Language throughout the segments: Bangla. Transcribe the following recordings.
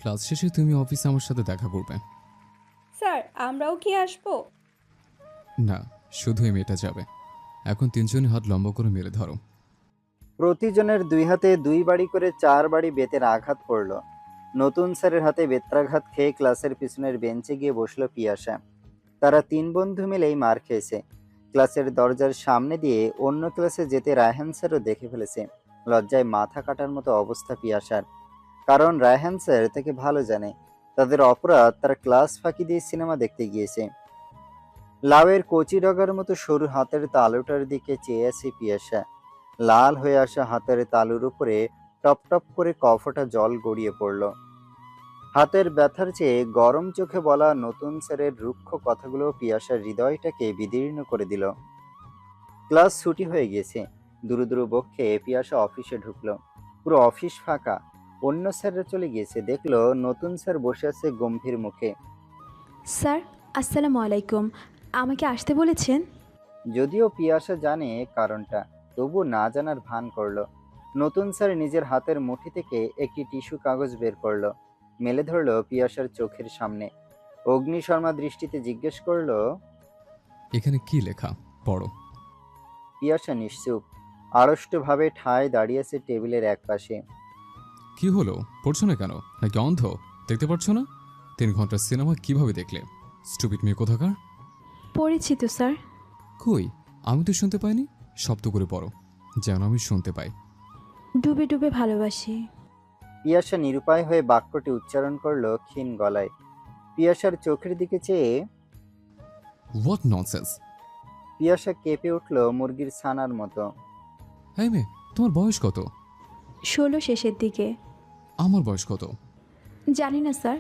ক্লাস শেষে তুমি অফিসে আমার সাথে দেখা করবে। স্যার আমরাও কি আসবো? না, শুধু এই মেয়েটা যাবে। এখন তিনজনই হাত লম্বা করে মেলে ধরো। প্রতিজনের দুই হাতে দুই বাড়ি করে 4 বাড়ি বেতের আঘাত পড়ল। নতুন স্যারের হাতে বেত্রাঘাত খেয়ে ক্লাসের পিছনের বেঞ্চে গিয়ে বসল পিয়াসা। তারা 3 বন্ধু মিলেই মার খেয়েছে। ক্লাসের দরজার সামনে দিয়ে অন্য ক্লাসে যেতে রায়হান স্যারও দেখে ফেলেছে। লজ্জায় মাথা কাটার মতো অবস্থা পিয়াসার। কারণ রায়হান স্যার তাকে ভালো জানে। তাদের অপরাধ তারা ক্লাস ফাঁকি দিয়ে সিনেমা দেখতে গিয়েছে। লাউয়ের কচি ডগার মতো সরু হাতের তালুটার দিকে চেয়ে আছে পিয়াসা। লাল হয়ে আসা হাতের তালুর উপরে টপ টপ করে কফটা জল গড়িয়ে পড়ল। হাতের ব্যথার চেয়ে গরম চোখে বলা নতুন স্যারের রুক্ষ কথাগুলো পিয়াসার হৃদয়টাকে বিদীর্ণ করে দিল। ক্লাস ছুটি হয়ে গেছে। দুরু দুরু বক্ষে পিয়াসা অফিসে ঢুকলো। পুরো অফিস ফাঁকা। অন্য স্যাররা চলে গিয়েছে। দেখলো নতুন স্যার বসে আছে গম্ভীর মুখে। স্যার, আসসালামু আলাইকুম। আমাকে আসতে বলেছেন? যদিও পিয়াসা জানে কারণটা, তবু না জানার ভান করলো। নতুন স্যার নিজের হাতের মুঠি থেকে একটি টিস্যু কাগজ বের করলো, মেলে ধরলো পিয়াসার চোখের সামনে। অগ্নি শর্মা দৃষ্টিতে জিজ্ঞেস করলো। এখানে কি লেখা? পড়ো। পিয়াসা নিশ্চুপ, আড়ষ্টভাবে ঠায় দাঁড়িয়েছে টেবিলের একপাশে। কি হলো? পড়ছো না কেন? নাকি অন্ধ? দেখতে পাচ্ছ না? 3 ঘন্টার সিনেমা কিভাবে দেখলে? স্টুপিড মেয়ে কোথাকার। পড়েছি তো স্যার। কই? আমি তো শুনতে পাইনি। শব্দ করে পড়ো, যেন আমি শুনতে পাই। ডুবে ডুবে ভালোবাসি। পিয়াসা নিরুপায় হয়ে বাক্যটি উচ্চারণ করলো ক্ষীণ গলায়। পিয়াসার চোখের দিকে চেয়ে হোয়াট ননসেন্স! পিয়াসা কেঁপে উঠল মুরগির ছানার মতো। হ্যাঁ মেয়ে, তোমার বয়স কত? 16 শেষের দিকে। আমার বয়স কত? জানি না স্যার।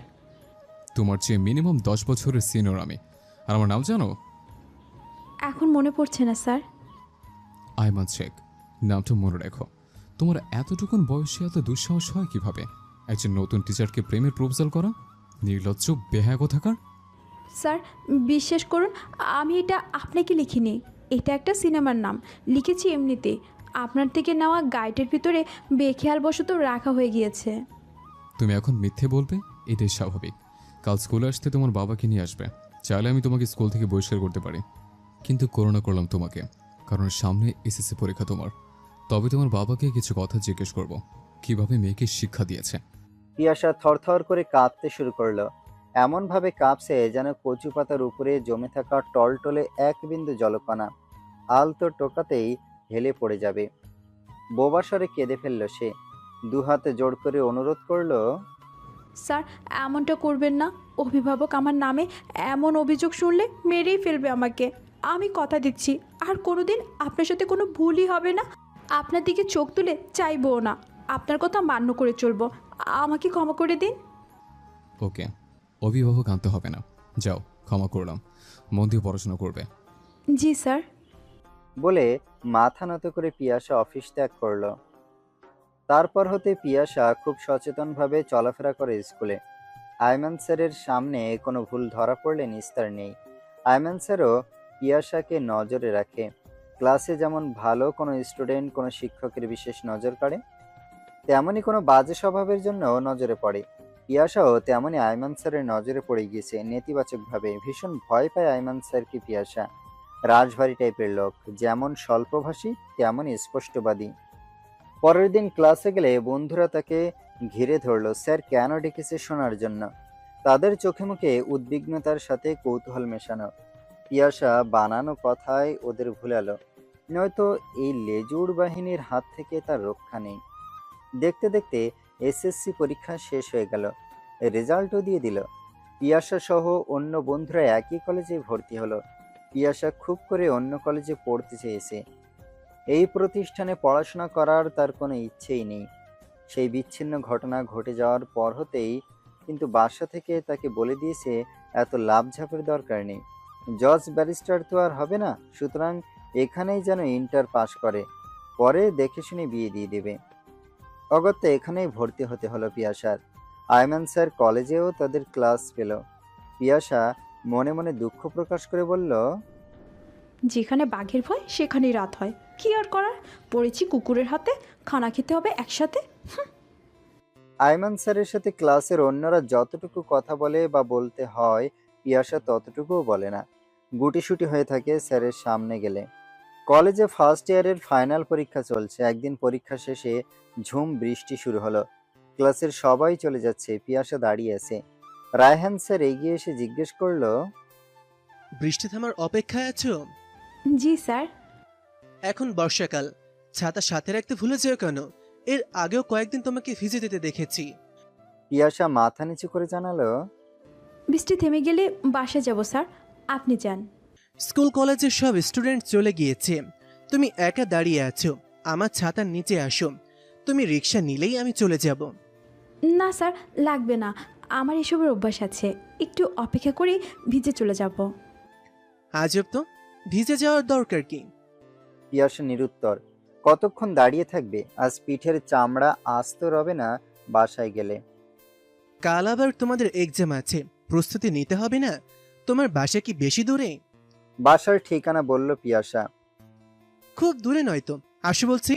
তোমার চেয়ে মিনিমাম 10 বছরের সিনিয়র আমি। আর আমার নাম জানো? এখন মনে পড়ছে না স্যার। আইমান শেখ। নামটা মনে রেখো। তোমার এতটুকুন বয়সে এত দুঃসাহস হয় কিভাবে? একজন নতুন টিচারকে প্রেমের প্রপোজাল করা? নির্লজ্জ বেহায়া কোথাকার। স্যার, বিশ্বাস করুন, আমি এটা আপনাকে লিখিনি। এটা একটা সিনেমার নাম। লিখেছি এমনিতে। আপনার থেকে নেওয়া গাইডের ভিতরে বেখেয়ালবশত রাখা হয়ে গিয়েছে। তুমি এখন মিথ্যে বলবে? এটাই স্বাভাবিক। কাল স্কুলে আসতে তোমার বাবাকে নিয়ে আসবে। চাইলে আমি তোমাকে স্কুল থেকে বহিষ্কার করতে পারি, কিন্তু করোনা করলাম তোমাকে, কারণ সামনে এসএসসি পরীক্ষা তোমার। তবে তোমার বাবাকে কিছু কথা জিজ্ঞেস করব, কিভাবে মেয়েকে শিক্ষা দিয়েছে। পিয়াসা থরথর করে কাঁপতে শুরু করলো। এমনভাবে কাঁপছে যেন কচু পাতার উপরে জমে থাকা টলটলে এক বিন্দু জলকণা আলতো টোকাতেই হেলে পড়ে যাবে। বোবাস্বরে কেঁদে ফেলল সে। দুহাতে জোড় করে অনুরোধ করলো। স্যার, এমনটা করবেন না। অভিভাবক আমার নামে এমন অভিযোগ শুনলে মেরেই ফেলবে আমাকে। আমি কথা দিচ্ছি, আর কোনোদিন আপনার সাথে কোনো ভুলই হবে না। আপনার দিকে চোখ তুলে চাইবও না। আপনার কথা মান্য করে চলবো। আমাকে ক্ষমা করে দিন। ওকে, অভিভাবক আনতে হবে না। যাও, ক্ষমা করলাম। মন দিয়ে পড়াশোনা করবে। জি স্যার। বলে মাথা নত করে পিয়াসা অফিস ত্যাগ করলো। তারপর হতে পিয়াসা খুব সচেতনভাবে চলাফেরা করে স্কুলে। আয়মান স্যারের সামনে কোনো ভুল ধরা পড়লে নিস্তার নেই। আয়মান স্যারও পিয়াসাকে নজরে রাখে। ক্লাসে যেমন ভালো কোনো স্টুডেন্ট কোনো শিক্ষকের বিশেষ নজর কাড়ে, তেমনই কোনো বাজে স্বভাবের জন্য নজরে পড়ে। পিয়াসাও তেমনই আয়মান স্যারের নজরে পড়ে গিয়েছে নেতিবাচকভাবে। ভীষণ ভয় পায় আয়মান স্যারকে পিয়াসা। রাজভারী টাইপের লোক, যেমন স্বল্পভাষী তেমনই স্পষ্টবাদী। পরের দিন ক্লাসে গেলে বন্ধুরা তাকে ঘিরে ধরলো স্যার কেন ডেকেছে শোনার জন্য। তাদের চোখে মুখে উদ্বিগ্নতার সাথে কৌতূহল মেশানো। পিয়াসা বানানো কথায় ওদের ভুলালো, নয়তো এই লেজুড় বাহিনীর হাত থেকে তার রক্ষা নেই। দেখতে দেখতে এসএসসি পরীক্ষা শেষ হয়ে গেল। রেজাল্টও দিয়ে দিল। পিয়াসা সহ অন্য বন্ধুরা একই কলেজে ভর্তি হলো। পিয়াসা খুব করে অন্য কলেজে পড়তে চেয়েছে। এই প্রতিষ্ঠানে পড়াশোনা করার তার কোনো ইচ্ছেই নেই। সেই বিচ্ছিন্ন ঘটনা ঘটে যাওয়ার পর হতেই কিন্তু বাসা থেকে তাকে বলে দিয়েছে এত লাভঝাপের দরকার নেই। জজ ব্যারিস্টার তো আর হবে না, সুতরাং এখানেই যেন ইন্টার পাস করে, পরে দেখে শুনে বিয়ে দিয়ে দেবে। অগত্যা এখানেই ভর্তি হতে হলো পিয়াসার। আয়মান স্যার কলেজেও তাদের ক্লাস পেল। পিয়াসা মনে মনে দুঃখ প্রকাশ করে বলল, যেখানে বাঘের ভয় সেখানেই রাত হয়। কি আর করার, পড়েছি কুকুরের হাতে। খানা খেতে হবে একসাথে। আয়মান স্যারের সাথে ক্লাসের অন্যরা যতটুকু কথা বলে বা বলতে হয় পিয়াসা ততটুকুও বলে না। গুটিসুটি হয়ে থাকে স্যারের সামনে গেলে। কলেজে ফার্স্ট ইয়ারের ফাইনাল পরীক্ষা চলছে। একদিন পরীক্ষা শেষে ঝুম বৃষ্টি শুরু হলো। ক্লাসের সবাই চলে যাচ্ছে, পিয়াসা দাঁড়িয়ে আছে। রায়হান স্যার এগিয়ে এসে জিজ্ঞেস করলো, বৃষ্টি থামার অপেক্ষায় আছো? জি স্যার। এখন বর্ষাকাল, ছাতা সাথে রাখতে ভুলে যেও কেন। এর আগেও কয়েকদিন তোমাকে ভিজে দিতে দেখেছি। পিয়াসা মাথা নিচু করে জানালো, বৃষ্টি থেমে গেলে বাসা যাব স্যার, আপনি যান। স্কুল কলেজের সব স্টুডেন্ট চলে গিয়েছে, তুমি একা দাঁড়িয়ে আছো। আমার ছাতার নিচে আসো, তুমি রিক্সা নিলেই আমি চলে যাব। না স্যার, লাগবে না, আমার এসবের অভ্যাস আছে। একটু অপেক্ষা করে ভিজে চলে যাব। আজব তো, ভিজে যাওয়ার দরকার কি? পিয়াসা নিরুত্তর। কতক্ষণ দাঁড়িয়ে থাকবে? আজ পিঠের চামড়া আস্ত রবে না বাসায় গেলে। কাল আবার তোমাদের এক্সাম আছে, প্রস্তুতি নিতে হবে না? তোমার বাসা কি বেশি দূরে? বাসার ঠিকানা বলল পিয়াসা। খুব দূরে নয় তো, আসো বলছি।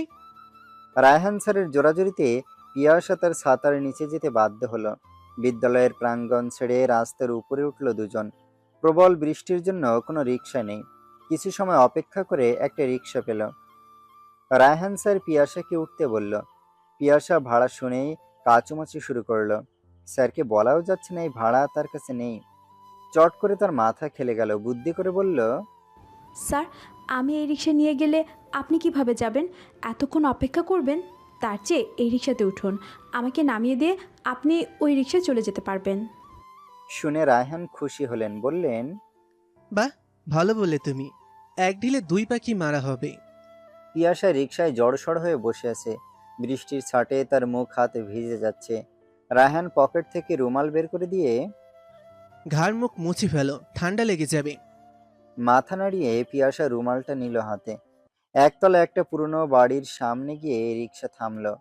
রায়হান স্যারের জোরাজুরিতে পিয়াসা তার ছাতার নিচে যেতে বাধ্য হলো। বিদ্যালয়ের প্রাঙ্গণ ছেড়ে রাস্তার উপরে উঠল দুজন। প্রবল বৃষ্টির জন্য কোনো রিক্সা নেই। কিছু সময় অপেক্ষা করে একটা রিক্সা পেল। রায়হান স্যার পিয়াসাকে উঠতে বলল। পিয়াসা ভাড়া শুনেই কাচুমাচু শুরু করলো। স্যারকে বলাও যাচ্ছে না এই ভাড়া তার কাছে নেই। চট করে তার মাথা খেলে গেল। বুদ্ধি করে বলল, স্যার, আমি এই রিক্সা নিয়ে গেলে আপনি কিভাবে যাবেন? এতক্ষণ অপেক্ষা করবেন? তার চেয়ে এই রিক্সাতে উঠুন, আমাকে নামিয়ে দিয়ে আপনি ওই রিক্সায় চলে যেতে পারবেন। শুনে রায়হান খুশি হলেন, বললেন, বাহ, ভালো বললে তুমি। এক ঢিলে দুই পাখি মারা হবে। পিয়াসা রিকশায় জড়সড় হয়ে বসে আছে। বৃষ্টির ছাটে তার মুখ হাত ভিজে যাচ্ছে। রায়হান পকেট থেকে রুমাল বের করে দিয়ে ঘাড় মুখ মুছে ফেলো, ঠান্ডা লেগে যাবে। মাথা নাড়িয়ে পিয়াসা রুমালটা নিল হাতে। একতলা একটা পুরনো বাড়ির সামনে গিয়ে রিকশা থামলো।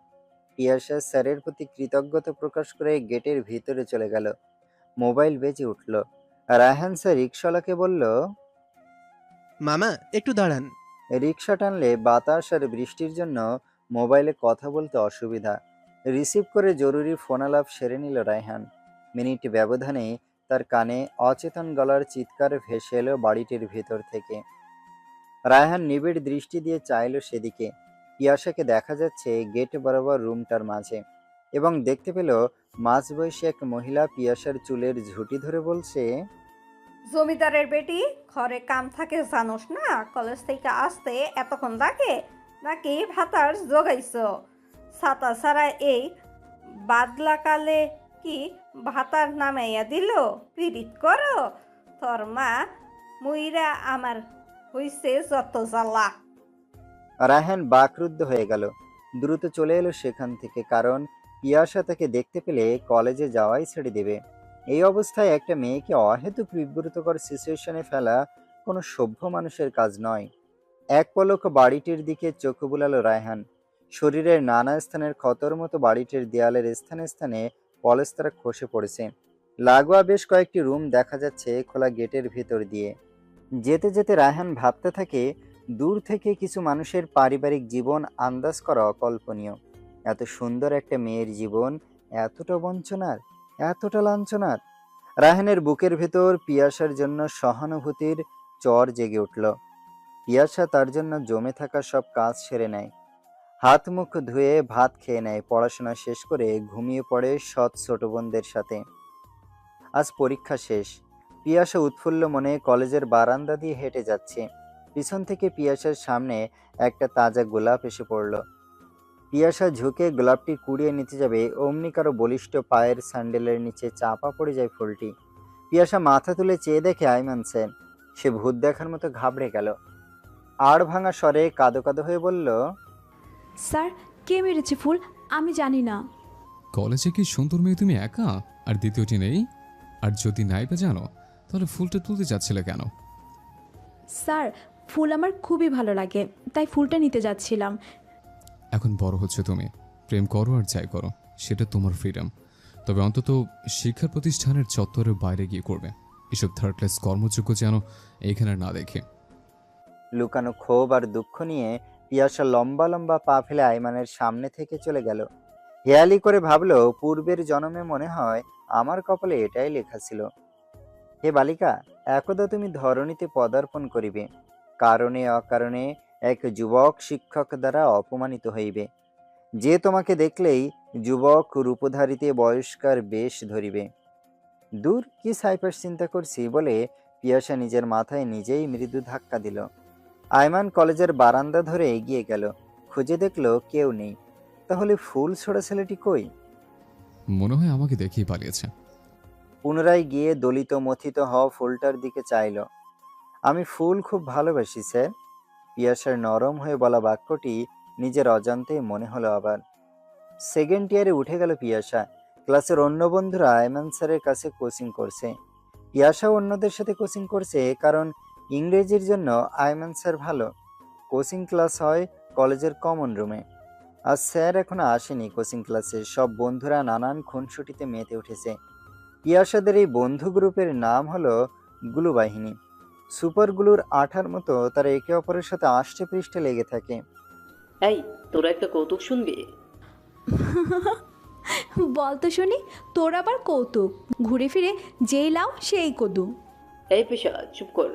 পিয়াসা স্যারের প্রতি কৃতজ্ঞতা প্রকাশ করে গেটের ভিতরে চলে গেল। মোবাইল বেজে উঠল। রায়হান স্যার রিকশাওয়ালাকে বলল, মামা একটু দাঁড়ান। রিকশা টানলে বাতাস আর বৃষ্টির জন্য মোবাইলে কথা বলতে অসুবিধা। রিসিভ করে জরুরি ফোনালাপ সেরে নিল রায়হান। মিনিট ব্যবধানে তার কানে অচেতন গলার চিৎকার ভেসে এলো বাড়িটির ভেতর থেকে। রায়হান নিবিড় দৃষ্টি দিয়ে চাইল সেদিকে। পিয়াসাকে দেখা যাচ্ছে গেট বরাবর রুমটার মাঝে, এবং দেখতে পেল মাঝবয়সী এক মহিলা পিয়াসার চুলের ঝুঁটি ধরে বলছে, জমিদারের বেটি, ঘরে কাম থাকে জানোস না? কলেজ থেকে আসতে এতক্ষণ লাগে নাকি ভাতার জোগাইছ? ছাতা ছাড়া এই বাদলাকালে কি ভাতার নামাইয়া দিল? পিরিত করো তোর মা মুইরা, আমার হইছে যত জ্বালা। রায়হান বাকরুদ্ধ হয়ে গেল। দ্রুত চলে এলো সেখান থেকে, কারণ পিয়াসা তাকে দেখতে পেলে কলেজে যাওয়াই ছেড়ে দেবে। এই অবস্থায় একটা মেয়েকে অহেতুক বিব্রতকর সিচুয়েশনে ফেলা কোনো সভ্য মানুষের কাজ নয়। এক পলক বাড়িটির দিকে চোখ বুলালো রায়হান। শরীরের নানা স্থানের ক্ষতর মতো বাড়িটির দেয়ালের স্থানে স্থানে পলেস্তারা খসে পড়েছে। লাগোয়া বেশ কয়েকটি রুম দেখা যাচ্ছে খোলা গেটের ভিতর দিয়ে। যেতে যেতে রায়হান ভাবতে থাকে, দূর থেকে কিছু মানুষের পারিবারিক জীবন আন্দাজ করা অকল্পনীয়। এত সুন্দর একটা মেয়ের জীবন এতটা বঞ্চনার, এতটা লাঞ্ছনার। রায়হানের বুকের ভেতর পিয়াসার জন্য সহানুভূতির চর জেগে উঠল। পিয়াসা তার জন্য জমে থাকা সব কাজ সেরে নেয়, হাত মুখ ধুয়ে ভাত খেয়ে নেয়, পড়াশোনা শেষ করে ঘুমিয়ে পড়ে সৎ ছোট বোনদের সাথে। আজ পরীক্ষা শেষ। পিয়াসা উৎফুল্ল মনে কলেজের বারান্দা দিয়ে হেঁটে যাচ্ছে। পিছন থেকে পিয়াসার সামনে একটা তাজা গোলাপ এসে পড়ল। পিয়াসা ঝুঁকে গোলাপটি কুড়িয়ে নিতে যাবে, অমনি কারো বলিষ্ঠ পায়ের স্যান্ডেলের নিচে চাপা পড়ে যায় ফুলটি। পিয়াসা মাথা তুলে চেয়ে দেখে আইমান স্যার। সে ভূত দেখার মতো ঘাবড়ে গেল। আড় ভাঙা স্বরে কাঁদো কাঁদো হয়ে বলল, স্যার, কে মেরেছে ফুল? আমি জানি না। কলেজে কি সুন্দর মেয়ে তুমি একা, আর দ্বিতীয়টি নেই? আর যদি নাই বা জানো, তাহলে ফুলটা তুলতে যাচ্ছিলে কেন? স্যার, ফুল আমার খুবই ভালো লাগে, তাই ফুলটা নিতে যাচ্ছিলাম। এখন বড় হচ্ছে তুমি, প্রেম করো আর যাই করো, সেটা তোমার ফ্রিডম। তবে অন্তত শিক্ষা প্রতিষ্ঠানের চত্বরের বাইরে গিয়ে করবে। এসব থার্ড ক্লাস কর্মযোগ্য যেন এখানে না দেখে। লুকানো ক্ষোভ আর দুঃখ নিয়ে পিয়াসা লম্বা লম্বা পা ফেলে আইমানের সামনে থেকে চলে গেল। হেয়ালি করে ভাবলো, পূর্বের জন্মে মনে হয় আমার কপালে এটাই লেখা ছিল। হে বালিকা, একদা তুমি ধরণীতে পদার্পণ করিবে, কারণে অকারণে এক যুবক শিক্ষক দ্বারা অপমানিত হইবে, যে তোমাকে দেখলেই যুবক রূপধারীতে বয়স্কার বেশ ধরিবে। দূর, কি সাইপার চিন্তা করছি বলে পিয়াসা নিজের মাথায় নিজেই মৃদু ধাক্কা দিল। আয়মান কলেজের বারান্দা ধরে এগিয়ে গেল, খুঁজে দেখলো কেউ নেই। তাহলে ফুল ছোড়া ছেলেটি কই? মনে হয় আমাকে দেখেই পালিয়েছে। পুনরায় গিয়ে দলিত মথিত হওয়া ফুলটার দিকে চাইল। আমি ফুল খুব ভালোবাসি স্যার। পিয়াসার নরম হয়ে বলা বাক্যটি নিজের অজান্তেই মনে হলো আবার। সেকেন্ড ইয়ারে উঠে গেল পিয়াসা। ক্লাসের অন্য বন্ধুরা আয়মান স্যারের কাছে কোচিং করছে, পিয়াসা অন্যদের সাথে কোচিং করছে, কারণ ইংরেজির জন্য আয়মান স্যার ভালো। কোচিং ক্লাস হয় কলেজের কমন রুমে। আর স্যার এখনো আসেনি কোচিং ক্লাসে। সব বন্ধুরা নানান খুনসুটিতে মেতে উঠেছে। পিয়াসাদের এই বন্ধু গ্রুপের নাম হলো গ্লু বাহিনী। সুপার গ্লুর আঠার মতো তারা একে অপরের সাথে আষ্টে পৃষ্ঠে লেগে থাকে। এই, তোরা একটা কৌতুক শুনবি? বল তো শুনি, তোর আবার কৌতুক? ঘুরে ফিরে যেই লাও সেই কদু। এই পেশা, চুপ কর।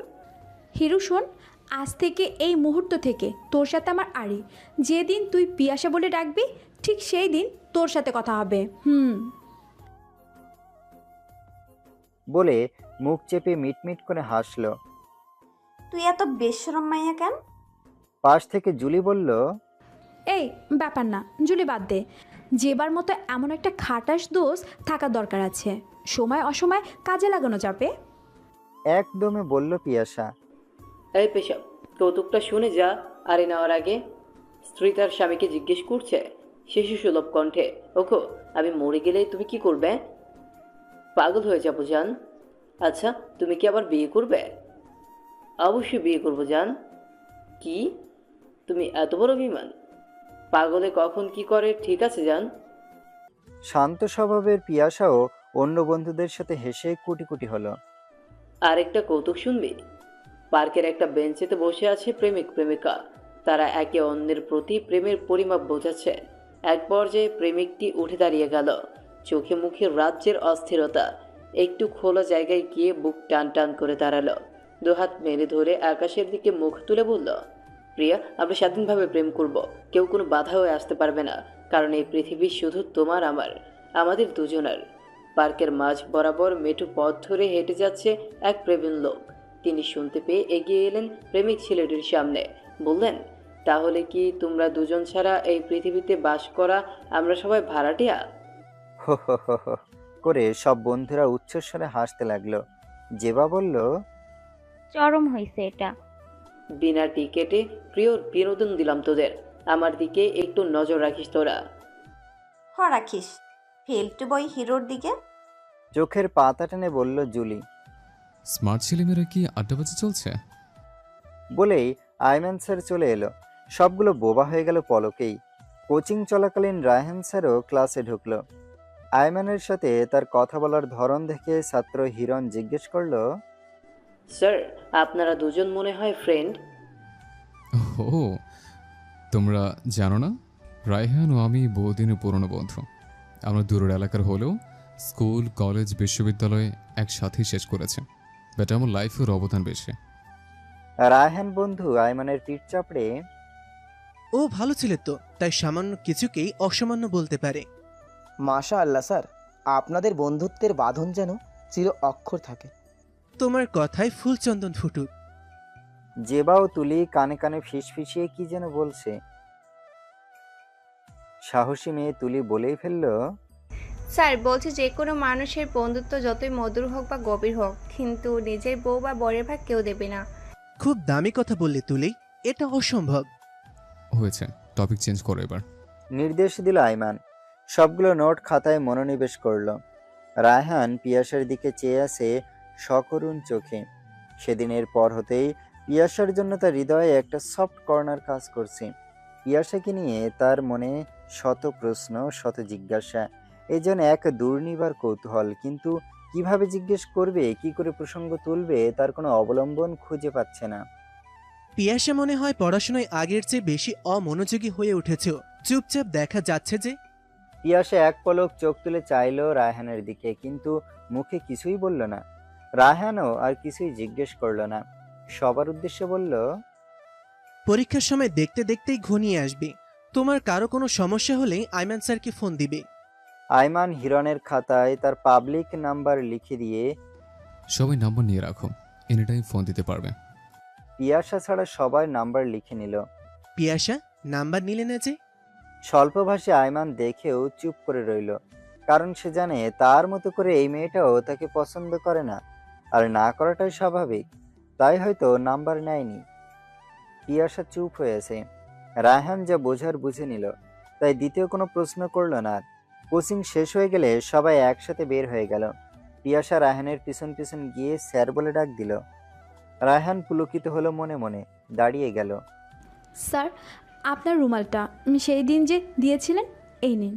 হিরু শোন, আজ থেকে এই মুহূর্ত থেকে তোর সাথে আমার আড়ি। যেদিন তুই পিয়াসা বলে ডাকবি, ঠিক সেই দিন তোর সাথে কথা হবে। বলে মুখ চেপে মিটমিট করে হাসলো। তুই এত বেশরম মাইয়া কেন? পাশ থেকে জুলি বলল, এই ব্যাপার না, জুলি বাদ দে। যেবার মতো এমন একটা খাটাস দোষ থাকার দরকার আছে, সময় অসময় কাজে লাগানো যাবে। একদমে বলল পিয়াসা। এই পেশা, কৌতুকটা শুনে যা। আরে নেওয়ার আগে স্ত্রী তার স্বামীকে জিজ্ঞেস করছে শিশু সুলভ কণ্ঠে, ওখো আমি মরে গেলে তুমি কি করবে? পাগল হয়ে যাবো জান। আচ্ছা, তুমি কি আবার বিয়ে করবে? অবশ্যই বিয়ে করবো জান। কি? তুমি এত বড় বিমান? পাগলে কখন কি করে, ঠিক আছে জান। শান্ত স্বভাবের পিয়াসাও অন্য বন্ধুদের সাথে হেসে কুটি কুটি হলো। আরেকটা কৌতুক শুনবি? পার্কের একটা বেঞ্চেতে বসে আছে প্রেমিক প্রেমিকা। তারা একে অন্যের প্রতি প্রেমের পরিমাপ বোঝাচ্ছে। এক পর্যায়ে প্রেমিকটি উঠে দাঁড়িয়ে গেল, চোখে মুখে রাজ্যের অস্থিরতা। একটু খোলা জায়গায় গিয়ে বুক টান টান করে দাঁড়ালো, দুহাত মেলে ধরে আকাশের দিকে মুখ তুলে বলল, প্রিয়া, আমরা স্বাধীনভাবে প্রেম করব। কেউ কোনো বাধা হয়ে আসতে পারবে না, কারণ এই পৃথিবী শুধু তোমার আমার, আমাদের দুজনার। পার্কের মাঝ বরাবর মেঠো পথ ধরে হেঁটে যাচ্ছে এক প্রবীণ লোক। তিনি শুনতে পেয়ে এগিয়ে এলেন প্রেমিক ছেলেটির সামনে, বললেন, তাহলে কি তোমরা দুজন ছাড়া এই পৃথিবীতে বাস করা আমরা সবাই ভাড়াটিয়া? হো হো হো হো করে সব বন্ধুরা উচ্চস্বরে হাসতে লাগলো। জেবা বলল, চরম হইছে এটা। বিনা টিকেটে প্রিয় বিনোদন দিলাম তোদের, আমার দিকে একটু নজর রাখিস তোরা। রাখিস। ফেলটু বই হিরোর দিকে। চোখের পাতা টেনে বলল জুলি। স্মার্ট ছেলেমেয়েরা কি আড্ডাবাজি চলছে? বলেই আয়মান স্যার চলে এলো। সবগুলো বোবা হয়ে গেল পলকেই। কোচিং চলাকালীন রায়হান স্যারও ক্লাসে ঢুকলো। আয়মানের সাথে তার কথা বলার ধরন দেখে ছাত্র হিরণ জিজ্ঞেস করলো, স্যার, আপনারা দুজন মনে হয় ফ্রেন্ড? ও, তোমরা জানো না, রায়হান ও আমি বহুদিনের পুরনো বন্ধু। আমরা দূরের এলাকার হলেও স্কুল, কলেজ, বিশ্ববিদ্যালয়ে একসাথেই শেষ করেছে। বাট আমার লাইফের অবদান বেশি। রায়হান বন্ধু আয়মানের পিঠ চাপড়ে, ও ভালো ছেলে তো, তাই সামান্য কিছুকেই অসামান্য বলতে পারে। মাশা আল্লাহ স্যার, আপনাদের বন্ধুত্বের বাঁধন যেন চির অক্ষর থাকে। তোমার কথায় ফুলচন্দন ফুটুক। জেবাও তুলি কানে কানে ফিসফিসিয়ে কি যেন বলছে। সাহসী মেয়ে তুলি বলেই ফেলল, স্যার বলছে যে কোনো মানুষের বন্ধুত্ব যতই মধুর হোক বা গভীর হোক, কিন্তু নিজের বউ বা বরের ভাগ কেউ দেবে না। খুব দামি কথা বললে তুলি, এটা অসম্ভব। হয়েছে, টপিক চেঞ্জ করো এবার। নির্দেশ দিল আয়মান। সবগুলো নোট খাতায় মনোনিবেশ করলো। রায়হান পিয়াসার দিকে চেয়ে আছে সকরুণ চোখে। সেদিনের পর হতেই পিয়াসার জন্য তার হৃদয়ে একটা সফট কর্নার কাজ করছে। পিয়াসাকে নিয়ে তার মনে শত প্রশ্ন, শত জিজ্ঞাসা, এই যেন এক দুর্নিবার কৌতূহল। কিন্তু কিভাবে জিজ্ঞেস করবে, কি করে প্রসঙ্গ তুলবে, তার কোনো অবলম্বন খুঁজে পাচ্ছে না। পিয়াসা মনে হয় পড়াশোনায় আগের চেয়ে বেশি অমনোযোগী হয়ে উঠেছ। চুপচাপ দেখা যাচ্ছে যে। পিয়াসা এক পলক চোখ তুলে চাইলো রায়হানের দিকে, কিন্তু মুখে কিছুই বলল না। রায়হানও আর কিছুই জিজ্ঞেস করলো না, সবার উদ্দেশ্যে বলল, পরীক্ষার সময় দেখতে দেখতেই ঘনিয়ে আসবে। তোমার কারো কোনো সমস্যা হলেই আইমান স্যারকে ফোন দিবে। আইমান হিরণের খাতায় তার পাবলিক নাম্বার লিখে দিয়ে সবাই নাম্বার নিয়ে রাখো, এনি টাইম ফোন দিতে পারবে। পিয়াসা ছাড়া সবার নাম্বার লিখে নিল। পিয়াসা নাম্বার নিলে না যে? স্বল্পভাষী আইমান দেখেও চুপ করে রইল, কারণ সে জানে তার মতো করে এই মেয়েটাও তাকে পছন্দ করে না, আর না করাটাই স্বাভাবিক, তাই হয়তো নাম্বার নেয়নি। পিয়াসা চুপ হয়েছে। রায়হান যা বোঝার বুঝে নিল, তাই দ্বিতীয় কোনো প্রশ্ন করল না। কোচিং শেষ হয়ে গেলে সবাই একসাথে বের হয়ে গেল। পিয়াসা রায়হানের পিছন পিছন গিয়ে স্যার বলে ডাক দিল। রায়হান পুলকিত হলো মনে মনে, দাঁড়িয়ে গেল। স্যার, আপনার রুমালটা সেই দিন যে দিয়েছিলেন, এই নিন।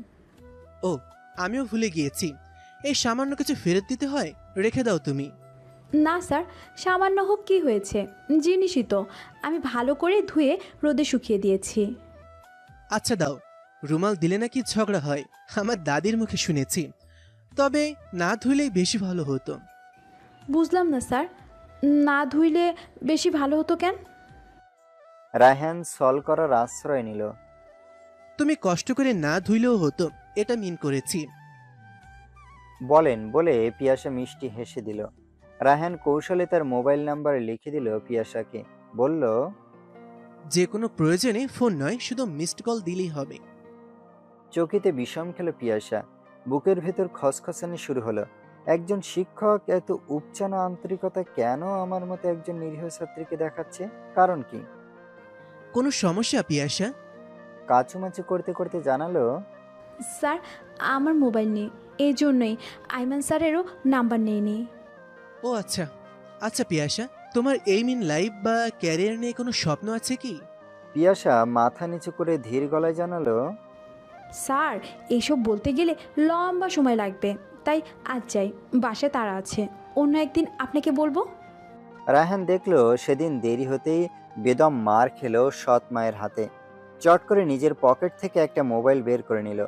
ও, আমিও ভুলে গিয়েছি। এই সামান্য কিছু ফেরত দিতে হয়, রেখে দাও তুমি। না স্যার, সামান্য হোক কি হয়েছে, জিনিসই তো। আমি ভালো করে ধুয়ে রোদে শুকিয়ে দিয়েছি। আচ্ছা দাও। রুমাল দিলে নাকি ঝগড়া হয়, আমার দাদির মুখে শুনেছি। তবে না ধুইলেই বেশি ভালো হতো। বুঝলাম না স্যার, না ধুইলে বেশি ভালো হতো কেন? রায়হান সল করার আশ্রয় নিল। তুমি কষ্ট করে না ধুইলেও হতো, এটা মিন করেছি। বলেন বলে পিয়াসা মিষ্টি হেসে দিল। রায়হান কৌশলে তার মোবাইল নাম্বার লিখে দিল পিয়াসাকে, বলল, যে কোনো প্রয়োজনে ফোন নয়, শুধু মিসড কল দিলেই হবে। চকিতে বিষম খেল পিয়াসা। বুকের ভেতর খসখসানি শুরু হলো। একজন শিক্ষক এত উপচানা আন্তরিকতা কেন আমার মতো একজন নিরীহ ছাত্রীকে দেখাচ্ছে? কারণ কি? কোনো সমস্যা পিয়াসা? কাচুমাচু করতে করতে জানালো, স্যার, আমার মোবাইল নেই, এই জন্যই আইমান স্যারেরও নাম্বার নেইনি। ও আচ্ছা। আচ্ছা পিয়াসা, তোমার এইম ইন লাইফ বা ক্যারিয়ার নিয়ে কোনো স্বপ্ন আছে কি? পিয়াসা মাথা নিচু করে ধীর গলায় জানালো, স্যার, এইসব বলতে গেলে লম্বা সময় লাগবে, তাই আজ যাই, বাসায় তারা আছে, অন্য একদিন আপনাকে বলবো। রায়হান দেখলো সেদিন দেরি হতেই বেদম মার খেলো সৎ মায়ের হাতে। চট করে নিজের পকেট থেকে একটা মোবাইল বের করে নিল,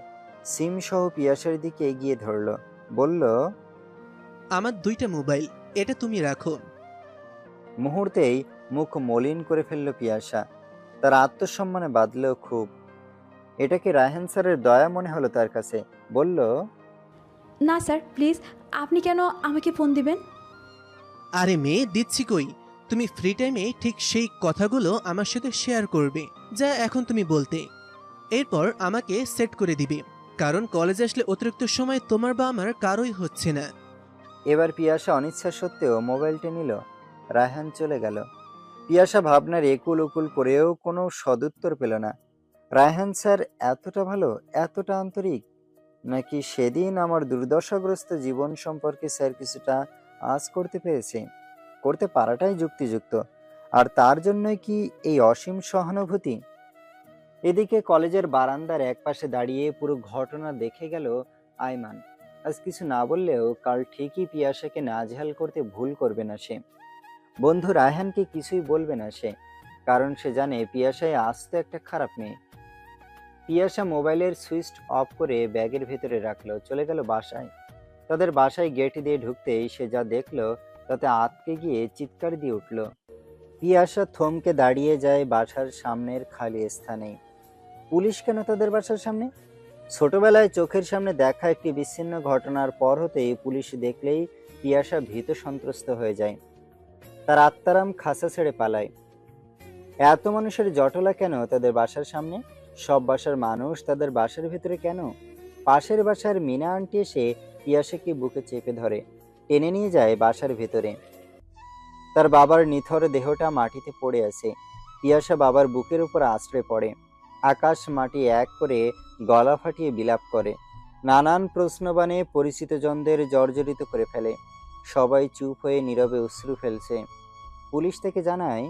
সিম সহ পিয়াসার দিকে এগিয়ে ধরলো, বলল, আমার 2টা মোবাইল, এটা তুমি রাখো। মুহূর্তেই মুখ মলিন করে ফেললো পিয়াসা। তার আত্মসম্মানে বাঁধলো খুব। এটাকে রায়হান স্যারের দয়া মনে হলো তার কাছে। বলল, না স্যার, প্লিজ, আপনি কেন আমাকে ফোন দিবেন? আরে মেয়ে, দিচ্ছি কই। তুমি ফ্রি টাইমে ঠিক সেই কথাগুলো আমার সাথে শেয়ার করবে যা এখন তুমি বলতে। এরপর আমাকে সেট করে দিবে, কারণ কলেজে আসলে অতিরিক্ত সময় তোমার বা আমার কারোই হচ্ছে না। এবার পিয়াসা অনিচ্ছা সত্ত্বেও মোবাইলটা নিল। রায়হান চলে গেল। পিয়াসা ভাবনার একুল উকুল করেও কোনো সদুত্তর পেল না। রায়হান স্যার এতটা ভালো, এতটা আন্তরিক, নাকি সেদিন আমার দুর্দশাগ্রস্ত জীবন সম্পর্কে স্যার কিছুটা আঁচ করতে পেরেছে? করতে পারাটাই যুক্তিযুক্ত। আর তার জন্যই কি এই অসীম সহানুভূতি? এদিকে কলেজের বারান্দার একপাশে দাঁড়িয়ে পুরো ঘটনা দেখে গেল আইমান। আজ কিছু না বললেও কাল ঠিকই পিয়াসাকে নাজেহাল করতে ভুল করবে না সে। বন্ধু রায়হানকে কিছুই বলবে না সে, কারণ সে জানে পিয়াসায় আস্ত একটা খারাপ মেয়ে। পিয়াসা মোবাইলের সুইচ অফ করে ব্যাগের ভেতরে রাখলো, চলে গেল বাসায়। তাদের বাসায় গেট দিয়ে ঢুকতেই সে যা দেখলো তাতে আটকে গিয়ে চিৎকার দিয়ে উঠল। পিয়াসা থমকে দাঁড়িয়ে যায় বাসার সামনের খালি স্থানে। পুলিশ কেন তাদের বাসার সামনে? ছোটবেলায় চোখের সামনে দেখা একটি বিচ্ছিন্ন ঘটনার পর হতেই পুলিশ দেখলেই পিয়াসা ভীত সন্ত্রস্ত হয়ে যায়। তার আত্মারাম খাঁচা ছেড়ে পালায়। এত মানুষের জটলা কেন তাদের বাসার সামনে? সব বাসার মানুষ তাদের বাসার ভিতরে কেন? পাশের বাসার মিনা আন্টি এসে পিয়াসাকে বুকে চেপে ধরে, টেনে নিয়ে যায় বাসার ভিতরে। তার বাবার নিথর দেহটা মাটিতে পড়ে আছে। পিয়াসা বাবার বুকের উপর আশ্রয় পড়ে। আকাশ মাটি এক করে গলা ফাটিয়ে বিলাপ করে। নানান প্রশ্নবাণে পরিচিত জনদের জর্জরিত করে ফেলে। সবাই চুপ হয়ে নীরবে অশ্রু ফেলছে। পুলিশ থেকে জানায়,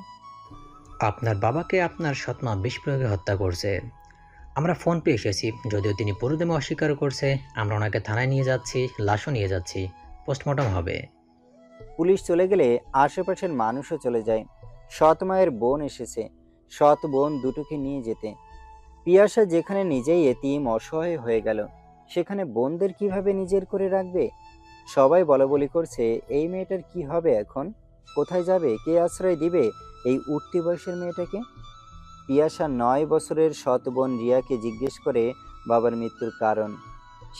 আপনার বাবাকে আপনার সৎমা বিষ প্রয়োগে হত্যা করছে। আমরা ফোন পেয়ে এসেছি, যদিও তিনি পুরোদমে অস্বীকার করছে। আমরা ওনাকে থানায় নিয়ে যাচ্ছি, লাশও নিয়ে যাচ্ছি, পোস্টমর্টম হবে। পুলিশ চলে গেলে আশেপাশের মানুষও চলে যায়। সৎ মায়ের বোন এসেছে, সৎ বোন দুটোকে নিয়ে যেতে। পিয়াসা যেখানে নিজেই এতিম অসহায় হয়ে গেল, সেখানে বোনদের কিভাবে নিজের করে রাখবে? সবাই বলাবলি করছে এই মেয়েটার কি হবে এখন, কোথায় যাবে, কে আশ্রয় দিবে এই উঠতি বয়সের মেয়েটাকে? পিয়াসা 9 বছরের সৎ বোন রিয়াকে জিজ্ঞেস করে বাবার মৃত্যুর কারণ।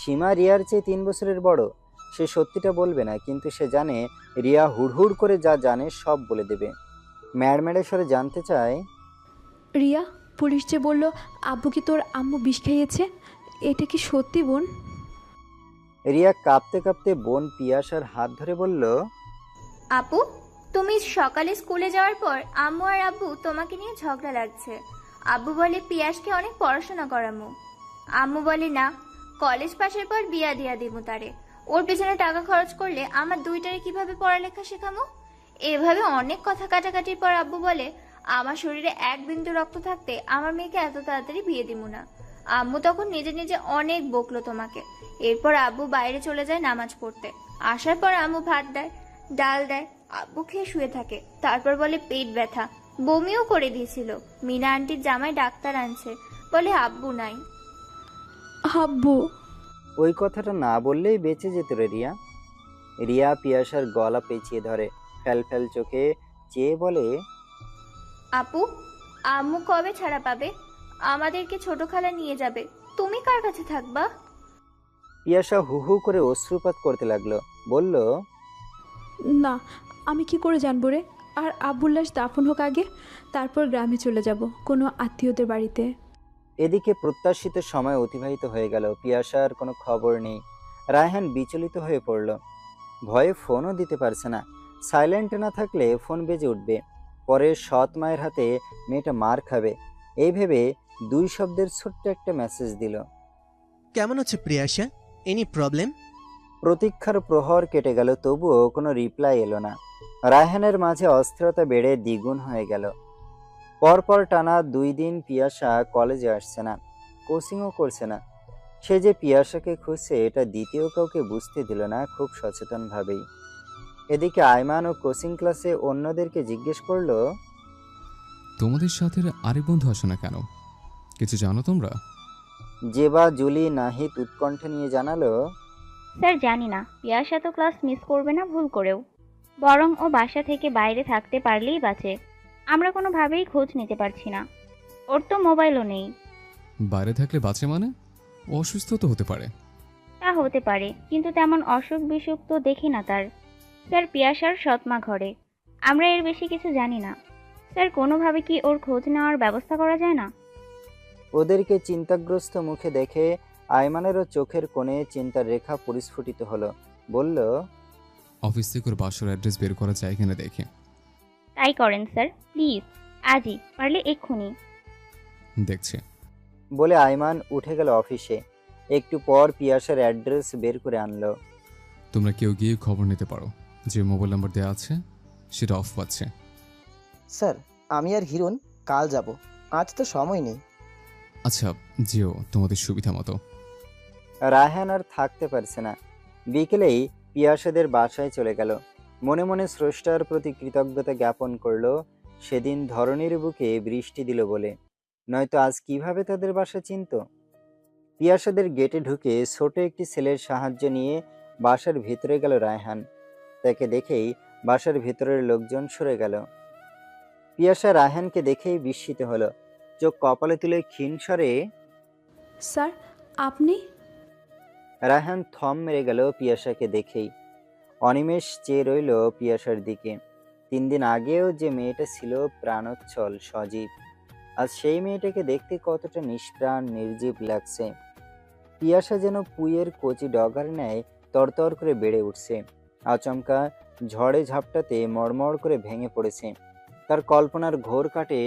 সীমা রিয়ার চেয়ে 3 বছরের বড়। সে সত্যিটা বলবে না, কিন্তু সে জানে রিয়া হুড়হুড় করে যা জানে সব বলে দেবে। ম্যাড়মেড়ে স্বরে জানতে চায়, রিয়া, পুলিশ যে বলল আব্বু কি তোর আম্মু বিষ খাইয়েছে, এটা কি সত্যি বোন? রিয়া কাঁপতে কাঁপতে বোন পিয়াসার হাত ধরে বলল, আপু, তুমি সকালে স্কুলে যাওয়ার পর আম্মু আর আব্বু তোমাকে নিয়ে ঝগড়া লাগছে। আব্বু বলে পিয়াসকে অনেক পড়াশোনা করামু, আম্মু বলে না, কলেজ পাশের পর বিয়া দিয়া দিমু তারে, ওর পেছনে টাকা খরচ করলে আমার দুইটারে কিভাবে পড়ালেখা শেখামু। এভাবে অনেক কথা কাটাকাটির পর আব্বু বলে আমার শরীরে এক বিন্দু রক্ত থাকতে আমার মেয়েকে এত তাড়াতাড়ি বিয়ে দিমু না। আম্মু তখন নিজে নিজে অনেক বকলো তোমাকে। এরপর আব্বু বাইরে চলে যায় নামাজ পড়তে। আসার পর আম্মু ভাত দেয়, ডাল দেয়, আব্বু খেয়ে শুয়ে থাকে। তারপর বলে পেট ব্যথা, বমিও করে দিয়েছিল। মিনা আন্টির জামাই ডাক্তার আনছে, বলে আব্বু নাই। আব্বু? ওই কথাটা না বললেই বেঁচে যেত রে রিয়া। রিয়া পিয়াসার গলা পেঁচিয়ে ধরে, ফ্যাল ফ্যাল চোখে চেয়ে বলে, আপু, আম্মু কবে ছাড়া পাবে? আমাদেরকে ছোট খালা নিয়ে যাবে, তুমি কার কাছে থাকবা? পিয়াসা হু হু করে অশ্রুপাত করতে লাগলো, বলল, না, আমি কি করে জানবো রে? আর আব্বুর লাশ দাফন হোক আগে, তারপর গ্রামে চলে যাব কোনো আত্মীয়দের বাড়িতে। এদিকে প্রত্যাশিত সময় অতিবাহিত হয়ে গেল, পিয়াসার কোনো খবর নেই। রায়হান বিচলিত হয়ে পড়ল, ভয়ে ফোনও দিতে পারছে না। সাইলেন্ট না থাকলে ফোন বেজে উঠবে, পরে সৎ মায়ের হাতে মেয়েটা মার খাবে, এই ভেবে 2 শব্দের ছোট্ট একটা মেসেজ দিল। কেমন আছে প্রিয়াশা? Any problem? প্রতীক্ষার প্রহর কেটে গেল, তবুও কোনো রিপ্লাই এলো না। রায়হানের মাঝে অস্থিরতা বেড়ে দ্বিগুণ হয়ে গেল। পরপর টানা 2 দিন পিয়াসা কলেজে আসছে না, কোচিংও করছে না। সে যে পিয়াসাকে খুঁজছে এটা দ্বিতীয় কাউকে বুঝতে দিল না, খুব সচেতনভাবেই। এদিকে আয়মান ও কোচিং ক্লাসে অন্যদেরকে জিজ্ঞেস করলো, তোমাদের সাথে আরেক বন্ধু আসে না কেন? কিছু জানো তোমরা? জেবা, জুলি, নাহিদ উৎকণ্ঠা নিয়ে জানালো, স্যার জানি না, পিয়াসা তো ক্লাস মিস করবে না ভুল করেও, বরং ও বাসা থেকে বাইরে থাকতে পারলেই বাঁচে। আমরা কোনোভাবেই খোঁজ নিতে পারছি না, ওর তো মোবাইলও নেই। বাইরে থাকলে বাঁচে মানে? অসুস্থ তো হতে পারে। তা হতে পারে, কিন্তু তেমন অসুখ বিসুখ তো দেখি না তার। স্যার পিয়াসার সৎমা ঘরে, আমরা এর বেশি কিছু জানি না। স্যার কোনোভাবে কি ওর খোঁজ নেওয়ার ব্যবস্থা করা যায় না? ওদেরকে চিন্তাগ্রস্ত মুখে দেখে আয়মানেরও চোখের কোণে চিন্তার রেখা পরিস্ফুটিত হলো, বলল, অফিস থেকে ওর বাসার অ্যাড্রেস বের করা যায় কিনা দেখে। তাই করেন স্যার, প্লিজ, আজই, পারলে এক্ষুনি। দেখছে। বলে আয়মান উঠে গেল অফিসে। একটু পর পিয়াসার অ্যাড্রেস বের করে আনলো। তোমরা কেউ গিয়ে খবর নিতে পারো, যে মোবাইল নাম্বার দেওয়া আছে সেটা অফ পাচ্ছে। স্যার, আমি আর হিরণ কাল যাব, আজ তো সময় নেই। আচ্ছা, যেও তোমাদের সুবিধা মতো। রায়হান আর থাকতে পারছে না, বিকেলেই পিয়াসাদের বাসায় চলে গেল। মনে মনে স্রষ্টার প্রতি কৃতজ্ঞতা জ্ঞাপন করলো, সেদিন ধরণীর বুকে বৃষ্টি দিল বলে, নয়তো আজ কিভাবে তাদের বাসা চিনত। পিয়াসাদের গেটে ঢুকে ছোট একটি ছেলের সাহায্য নিয়ে বাসার ভিতরে গেল রায়হান। তাকে দেখেই বাসার ভিতরের লোকজন সরে গেল। পিয়াসা রায়হানকে দেখেই বিস্মিত হলো, চোখ কপালে তুলে ক্ষীণ স্বরে, স্যার, আপনি? রায়হান থম মেরে গেল পিয়াসাকে দেখেই। অনিমেষ চেয়ে রইল পিয়াসার দিকে। 3 দিন আগেও যে মেয়েটা ছিল প্রাণোচ্ছল সজীব, আজ সেই মেয়েটাকে দেখতে কতটা নিষ্প্রাণ নির্জীব লাগছে। পিয়াসা যেন পুইয়ের কচি ডগার ন্যায় তরতর করে বেড়ে উঠছে, আচমকা ঝড়ে ঝাপটাতে মড়মড় করে ভেঙে পড়েছে। তার কল্পনার ঘোর কাটে,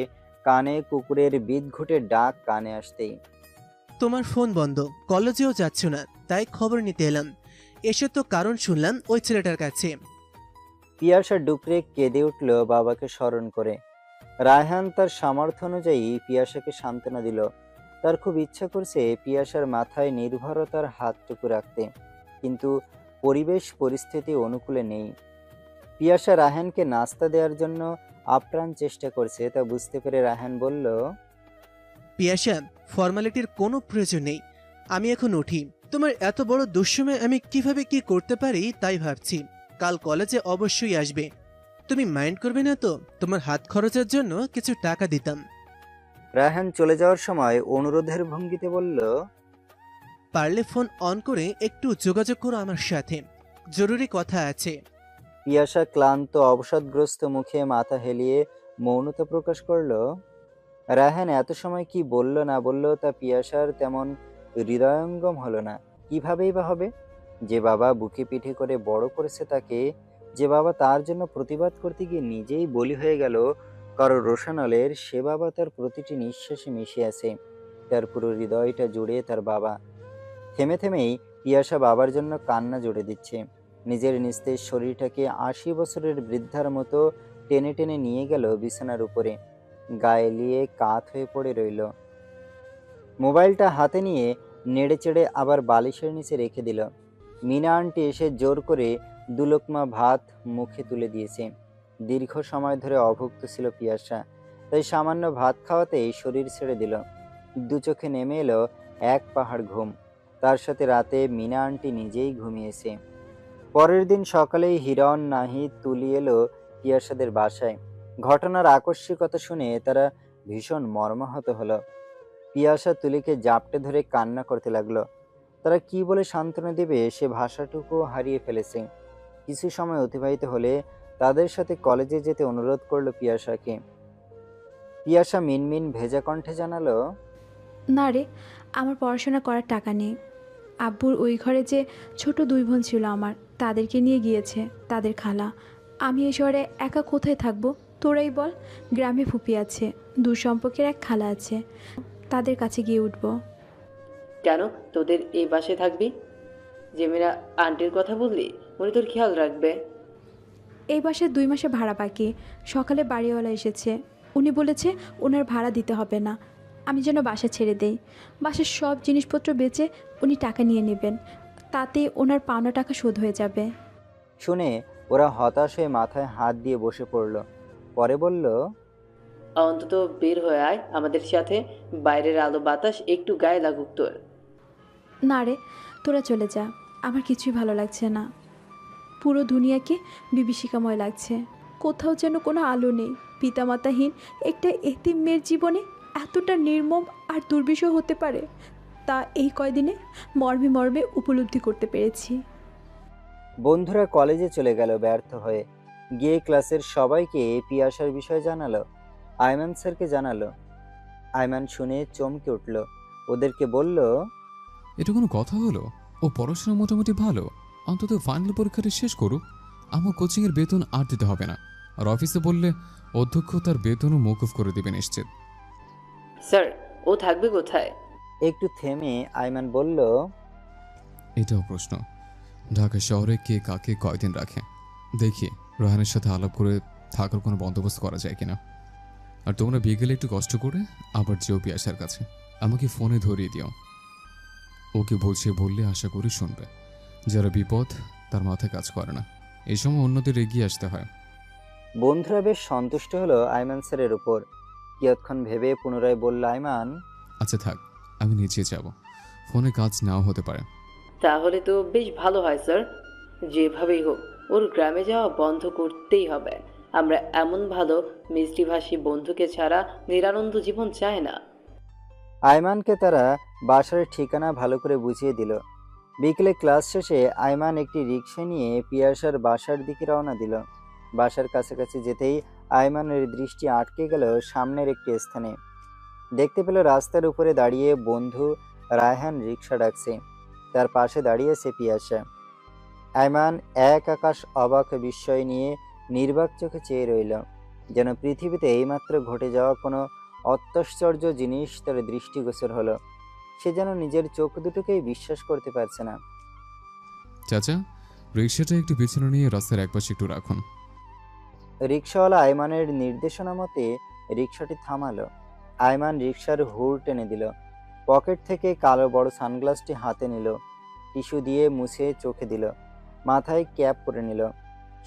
কানে কুকুরের বিদঘুটে ডাক কানে আসতেই। তোমার ফোন বন্ধ, কলেজেও যাচ্ছ না, তাই খবর নিতে এলাম। এসে তো কারণ শুনলাম ওই ছেলেটার কাছে। পিয়াসা ডুকরে কেঁদে উঠল বাবাকে স্মরণ করে। রায়হান তার সামর্থ্য অনুযায়ী পিয়াসাকে সান্ত্বনা দিল। তার খুব ইচ্ছা করছে পিয়াসার মাথায় নির্ভরতার হাতটুকু রাখতে, কিন্তু পরিবেশ পরিস্থিতি অনুকূলে নেই। পিয়াসা রায়হানকে নাস্তা দেওয়ার জন্য আপ্রাণ চেষ্টা করছে তা বুঝতে পেরে রায়হান বলল, পিয়াসা, ফর্মালিটির কোনো প্রয়োজন নেই। আমি এখন উঠি। তোমার এত বড় দুঃসময় আমি কিভাবে কি করতে পারি তাই ভাবছি। কাল কলেজে অবশ্যই আসবে। তুমি মাইন্ড করবে না তো? তোমার হাত খরচের জন্য কিছু টাকা দিতাম। রায়হান চলে যাওয়ার সময় অনুরোধের ভঙ্গিতে বলল, পারলে ফোন অন করে একটু যোগাযোগ করো আমার সাথে, জরুরি কথা আছে। পিয়াসা ক্লান্ত অবসাদগ্রস্ত মুখে মাথা হেলিয়ে মৌনতা প্রকাশ করলো। রায়হান এত সময় কি বলল না বলল তা পিয়াসার তেমন হৃদয়ঙ্গম হলো না। কিভাবেই বা হবে? যে বাবা বুকে পিঠে করে বড় করেছে তাকে, যে বাবা তার জন্য প্রতিবাদ করতে গিয়ে নিজেই বলি হয়ে গেল কারো রোশানলের, সে বাবা তার প্রতিটি নিঃশ্বাসে মিশে আছে। তার পুরো হৃদয়টা জুড়ে তার বাবা। থেমে থেমেই পিয়াসা বাবার জন্য কান্না জুড়ে দিচ্ছে। নিজের নিস্তেজ শরীরটাকে 80 বছরের বৃদ্ধার মতো টেনে টেনে নিয়ে গেল বিছানার উপরে, গায়ে লিয়ে কাত হয়ে পড়ে রইল। মোবাইলটা হাতে নিয়ে নেড়ে চেড়ে আবার বালিশের নিচে রেখে দিল। মিনা আন্টি এসে জোর করে দুলোকমা ভাত মুখে তুলে দিয়েছে। দীর্ঘ সময় ধরে অভুক্ত ছিল পিয়াসা, তাই সামান্য ভাত খাওয়াতেই শরীর ছেড়ে দিল। দু চোখে নেমে এলো এক পাহাড় ঘুম। তার সাথে রাতে মিনা আন্টি নিজেই ঘুমিয়েছে। পরের দিন সকালেই হিরণ নাহিদ তুলি এলো পিয়াসাদের বাসায়। ঘটনার আকস্মিকতা শুনে তারা ভীষণ মর্মাহত হলো। পিয়াসা তুলিকে জাপটে ধরে কান্না করতে লাগলো। তারা কি বলে সান্ত্বনা দেবে সে ভাষাটুকু হারিয়ে ফেলেছে। কিছু সময় অতিবাহিত হলে তাদের সাথে কলেজে যেতে অনুরোধ করলো পিয়াসাকে। পিয়াসা মিনমিন ভেজা কণ্ঠে জানালো, না রে, আমার পড়াশোনা করার টাকা নেই। আব্বুর ওই ঘরে যে ছোট 2 বোন ছিল আমার, তাদেরকে নিয়ে গিয়েছে তাদের খালা। আমি এই শহরে একা কোথায় থাকবো তোরাই বল? গ্রামে ফুপি আছে, দূর সম্পর্কের এক খালা আছে, তাদের কাছে গিয়ে উঠবো। কেন তোদের এই বাসায় থাকবি? জেমিনা আন্টির কথা বললি, উনি তোর খেয়াল রাখবে। এই বাসায় 2 মাসে ভাড়া বাকি। সকালে বাড়িওয়ালা এসেছে, উনি বলেছে ওনার ভাড়া দিতে হবে না, আমি যেন বাসা ছেড়ে দেই। বাসার সব জিনিসপত্র বেচে উনি টাকা নিয়ে নেবেন, তাতে ওনার পাওনা টাকা শোধ হয়ে যাবে। শুনে ওরা হতাশ হয়ে মাথায় হাত দিয়ে বসে পড়ল। পরে বলল, অন্তত বের হয়ে আয় আমাদের সাথে, বাইরের আলো বাতাস একটু গায়ে লাগুক তোর। না রে, তোরা চলে যা, আমার কিছুই ভালো লাগছে না। পুরো দুনিয়াকে বিভীষিকাময় লাগছে, কোথাও যেন কোনো আলো নেই। পিতামাতাহীন একটা এতিম মেয়ের জীবনে এতটা নির্মম আর দুর্বিষহ হতে পারে, তা এই কয়দিনে মর্মে মর্মে উপলব্ধি করতে পেরেছি। বন্ধুরা কলেজে চলে গেল ব্যর্থ হয়ে। গিয়ে ক্লাসের সবাইকে পিয়াসার বিষয় জানালো, আয়মান স্যারকে জানালো। আয়মান শুনে চমকে উঠল, ওদেরকে বলল, এটা কোনো কথা হলো? ও পড়াশোনা মোটামুটি ভালো, অন্তত ফাইনাল পরীক্ষাটা শেষ করুক। আমার কোচিংয়ের বেতন আর দিতে হবে না, আর অফিসে বললে অধ্যক্ষ তার বেতনও মৌকুফ করে দেবে নিশ্চিত। স্যার, ও থাকবে কোথায়? একটু থেমে আয়মান বলল, এটাও প্রশ্ন। ঢাকা শহরে কে কাকে কয়দিন রাখে, দেখি রোহানের সাথে আলাপ করে থাকার কোনো বন্দোবস্ত করা যায় কিনা। আর তোমরা বিকেলে একটু কষ্ট করে আবার যেও পিয়াসার কাছে, আমাকে ফোনে ধরিয়ে দিও। ওকে বুঝিয়ে বললে আশা করি শুনবে। যারা বিপদ তার মাথায় কাজ করে না, এই সময় অন্যদের এগিয়ে আসতে হয়। বন্ধুরা বেশ সন্তুষ্ট হলো আয়মান স্যারের উপর। কিয়ৎক্ষণ ভেবে পুনরায় বলল আয়মান, আচ্ছা থাক, আমি নিচে যাব, ফোনে কাজ নাও হতে পারে। তাহলে তো বেশ ভালো হয় স্যার, যেভাবেই হোক ওর গ্রামে যাওয়া বন্ধ করতেই হবে। আমরা এমন ভালো মিষ্টিভাষী বন্ধুকে ছাড়া নিরানন্দ জীবন চায় না। আয়মানকে তারা বাসার ঠিকানা ভালো করে বুঝিয়ে দিল। বিকেলে ক্লাস শেষে আয়মান একটি রিক্সা নিয়ে পিয়াসার বাসার দিকে রওনা দিল। বাসার কাছাকাছি যেতেই আয়মানের দৃষ্টি আটকে গেল সামনের একটি স্থানে। দেখতে পেল রাস্তার উপরে দাঁড়িয়ে বন্ধু রায়হান রিক্সা ডাকছে, তার পাশে দাঁড়িয়েছে পিয়াসা। আয়মান এক আকাশ অবাক বিস্ময় নিয়ে নির্বাক চোখে চেয়ে রইল, যেন পৃথিবীতে এইমাত্র ঘটে যাওয়া কোনো অত্যাশ্চর্য জিনিস তার দৃষ্টিগোচর হলো। সে যেন নিজের চোখ দুটোকেই বিশ্বাস করতে পারছে না। চাচা, রিক্সাটা একটু পিছনে নিয়ে রাস্তার একপাশে একটু রাখুন। রিক্সাওয়ালা আয়মানের নির্দেশনা মতে রিক্সাটি থামালো। আয়মান রিক্সার হুড় টেনে দিল, পকেট থেকে কালো বড় সানগ্লাসটি হাতে নিল, টিস্যু দিয়ে মুছে চোখে দিল, মাথায় ক্যাপ পরে নিল।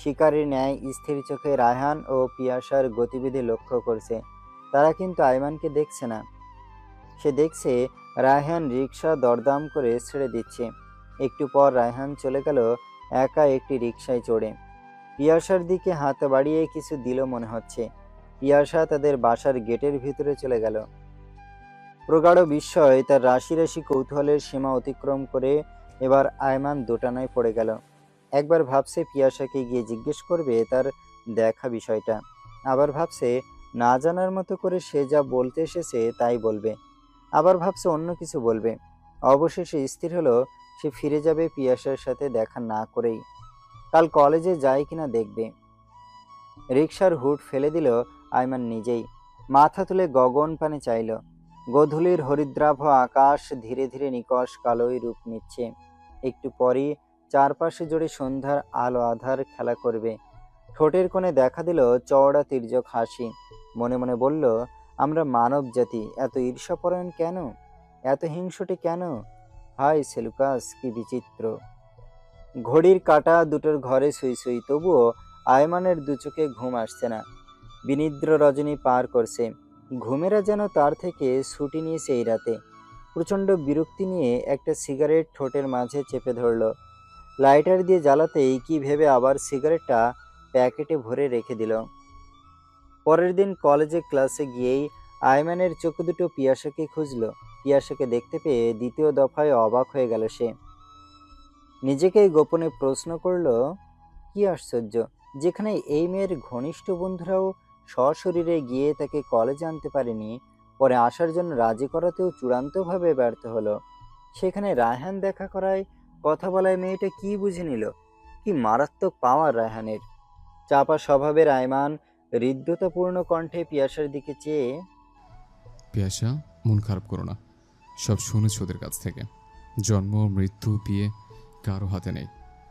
শিকারীর ন্যায় স্থির চোখে রায়হান ও পিয়াসার গতিবিধি লক্ষ্য করছে। তারা কিন্তু আয়মানকে দেখছে না। সে দেখছে রায়হান রিকশা দরদাম করে ছেড়ে দিচ্ছে। একটু পর রায়হান চলে গেল একা একটি রিকশায় চড়ে। পিয়াসার দিকে হাত বাড়িয়ে কিছু দিল মনে হচ্ছে। পিয়াসা তাদের বাসার গেটের ভিতরে চলে গেল। প্রগাঢ় বিস্ময় তার রাশি রাশি কৌতূহলের সীমা অতিক্রম করে এবার আয়মান দোটানায় পড়ে গেল। একবার ভাবছে পিয়াসাকে গিয়ে জিজ্ঞেস করবে তার দেখা বিষয়টা, আবার ভাবছে না জানার মতো করে সে যা বলতে এসেছে তাই বলবে, আবার ভাবছে অন্য কিছু বলবে। অবশেষে স্থির হলো সে ফিরে যাবে পিয়াসার সাথে দেখা না করেই। কাল কলেজে যায় কিনা দেখবে। রিকশার হুড ফেলে দিল আয়মান নিজেই। মাথা তুলে গগন পানে চাইল। গোধূলির হরিদ্রাভ আকাশ ধীরে ধীরে নিকষ কালোই রূপ নিচ্ছে। একটু পরই চারপাশে জুড়ে সন্ধ্যার আলো আধার খেলা করবে। ঠোঁটের কোণে দেখা দিল চওড়া তির্যক হাসি। মনে মনে বলল, আমরা মানব জাতি এত ঈর্ষাপরায়ণ কেন, এত হিংসুটে কেন? হায় সেলুকাস, কি বিচিত্র! ঘড়ির কাঁটা দুটোর ঘরে সুই সুই, তবুও আয়মানের দু চোখে ঘুম আসছে না। বিনিদ্র রজনী পার করছে। ঘুমেরা যেন তার থেকে ছুটি নিয়েছে এই রাতে। প্রচণ্ড বিরক্তি নিয়ে একটা সিগারেট ঠোঁটের মাঝে চেপে ধরল। লাইটার দিয়ে জ্বালাতেই কি ভেবে আবার সিগারেটটা প্যাকেটে ভরে রেখে দিল। পরের দিন কলেজে ক্লাসে গিয়েই আয়মানের চোখ দুটো পিয়াসাকে খুঁজল। পিয়াসাকে দেখতে পেয়ে দ্বিতীয় দফায় অবাক হয়ে গেল সে। নিজেকেই গোপনে প্রশ্ন করল, কি আশ্চর্য, যেখানে এই মেয়ের ঘনিষ্ঠ বন্ধুরাও সশরীরে গিয়ে তাকে কলেজে আনতে পারেনি, পরে আসার জন্য রাজি করাতেও চূড়ান্তভাবে ব্যর্থ হলো, সেখানে রায়হান দেখা করায় কথা বলায় মেয়েটা কি বুঝে নিল? কি মারাত্মক পাওয়ার রায়হানের! চাপা স্বভাবের আয়মান হৃদ্যতাপূর্ণ কণ্ঠে পিয়াসার দিকে চেয়ে, পিয়াসা, মন খারাপ করো না, সব শুনেছ ওদের কাছ থেকে। জন্ম, মৃত্যু, বিয়ে কারো হাতে নেই।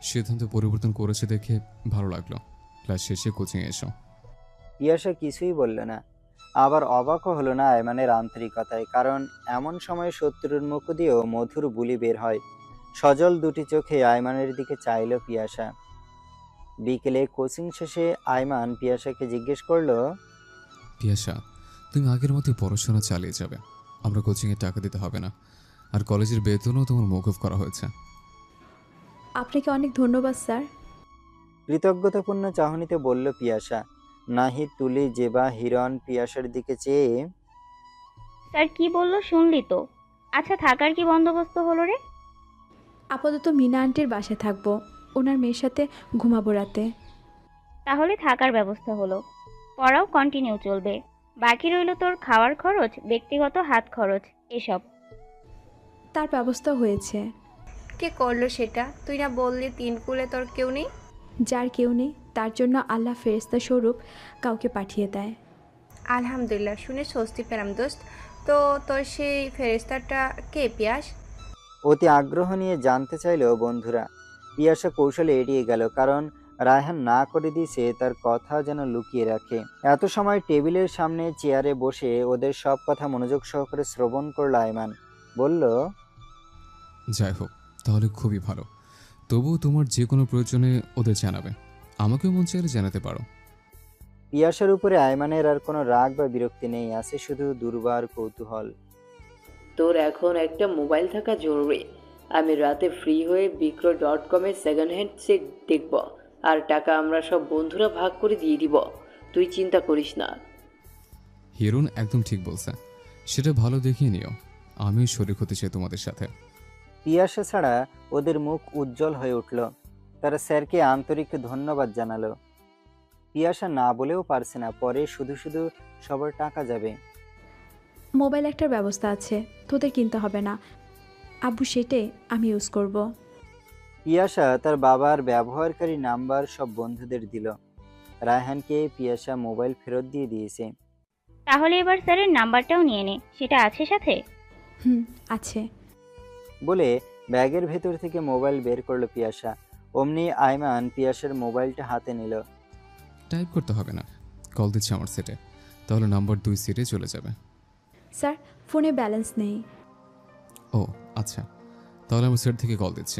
সিদ্ধান্ত পরিবর্তন করেছে দেখে ভালো লাগলো। ক্লাস শেষে কোচিংয়ে এসো। পিয়াসা কিছুই বলল না। আবার অবাকও হলো না আয়মানের আন্তরিকতায়, কারণ এমন সময় শত্রুর মুখ দিয়েও মধুর বুলি বের হয়। সজল দুটি চোখে আয়মানের দিকে চাইল পিয়াসা। বিকেলে কোচিং শেষে আয়মান পিয়াসাকে জিজ্ঞেস করলো, পিয়াসা, তুমি আগের মতো পড়াশোনা চালিয়ে যাবে। আমরা কোচিংয়ে টাকা দিতে হবে না, আর কলেজের বেতনও তোমার মওকুফ করা হয়েছে। আপনাকে অনেক ধন্যবাদ স্যার। কৃতজ্ঞতাপূর্ণ চাহনিতে বলল পিয়াসা। নাহিদ, তুলি, জেবা, হিরণ পিয়াসার দিকে চেয়ে, স্যার কি বললো শুনলি তো? আচ্ছা, থাকার কি বন্দোবস্ত হলো রে? আপাতত মিনা আন্টির বাসায় থাকবো, ওনার মেয়ের সাথে ঘুমাবো রাতে। তাহলে থাকার ব্যবস্থা হলো, পড়াও কন্টিনিউ চলবে। বাকি রইল তোর খাওয়ার খরচ, ব্যক্তিগত হাত খরচ, এসব। তার ব্যবস্থা হয়েছে। কে করলো সেটা? তুই না বললি তিন কুলে তোর কেউ নেই? যার কেউ নেই তার জন্য আল্লাহ ফেরেশতা স্বরূপ কাউকে পাঠিয়ে দেয়। আলহামদুলিল্লাহ, শুনে স্বস্তি পেলাম দোস্ত। তো তোর সেই ফেরেস্তাটা কে পিয়াস? অতি আগ্রহ নিয়ে জানতে চাইল বন্ধুরা। পিয়াসা কৌশলে এড়িয়ে গেল, কারণ রায়হান না করে দিয়েছে তার কথা যেন লুকিয়ে রাখে। এত সময় টেবিলের সামনে চেয়ারে বসে ওদের সব কথা মনোযোগ সহকারে শ্রবণ করল আয়মান। বলল, যাই হোক, তাহলে খুবই ভালো। তবুও তোমার যে কোনো প্রয়োজনে ওদের জানাবে। আমাকেও মন চাইলে জানাতে পারো। পিয়াসার উপরে আয়মানের আর কোনো রাগ বা বিরক্তি নেই, আছে শুধু দুর্বার কৌতূহল। তোর এখন একটা মোবাইল থাকা জরুরি। আমি রাতে ফ্রি হয়ে বিক্রয়.com সেকেন্ড হ্যান্ড সেট দেখব, আর টাকা আমরা সব বন্ধুরা ভাগ করে দিয়ে দিব। তুই চিন্তা করিস না। হিরণ একদম ঠিক বলছে, সেটা ভালো দেখিয়ে নিও। আমিও শরীক হতে চাই তোমাদের সাথে। পিয়াসা ছাড়া ওদের মুখ উজ্জ্বল হয়ে উঠল। তারা স্যারকে আন্তরিক ধন্যবাদ জানালো। পিয়াসা না বলেও পারছে না, পরে শুধু শুধু সবার টাকা যাবে। মোবাইল একটার ব্যবস্থা আছে, তোদের কিনতে হবে না। আব্বু সেটাই আমি ইউজ করব। পিয়াসা তার বাবার ব্যবহারকারী নাম্বার সব বন্ধুদের দিল। রায়হানকে পিয়াসা মোবাইল ফেরত দিয়ে দিয়েছে। তাহলে এবার স্যারের নাম্বারটাও নিয়ে নে, সেটা আছে সাথে? আছে। বলে ব্যাগের ভেতর থেকে মোবাইল বের করলো পিয়াসা। অমনি আয়মান পিয়াসার মোবাইলটা হাতে নিল। টাইপ করতে হবে না, কল দিচ্ছি আমার সেটে, তাহলে নাম্বার 2 সিটে চলে যাবে। স্যার, ফোনে ব্যালেন্স নেই। ও আচ্ছা, তাহলে আমার সেট থেকে কল দিচ্ছি।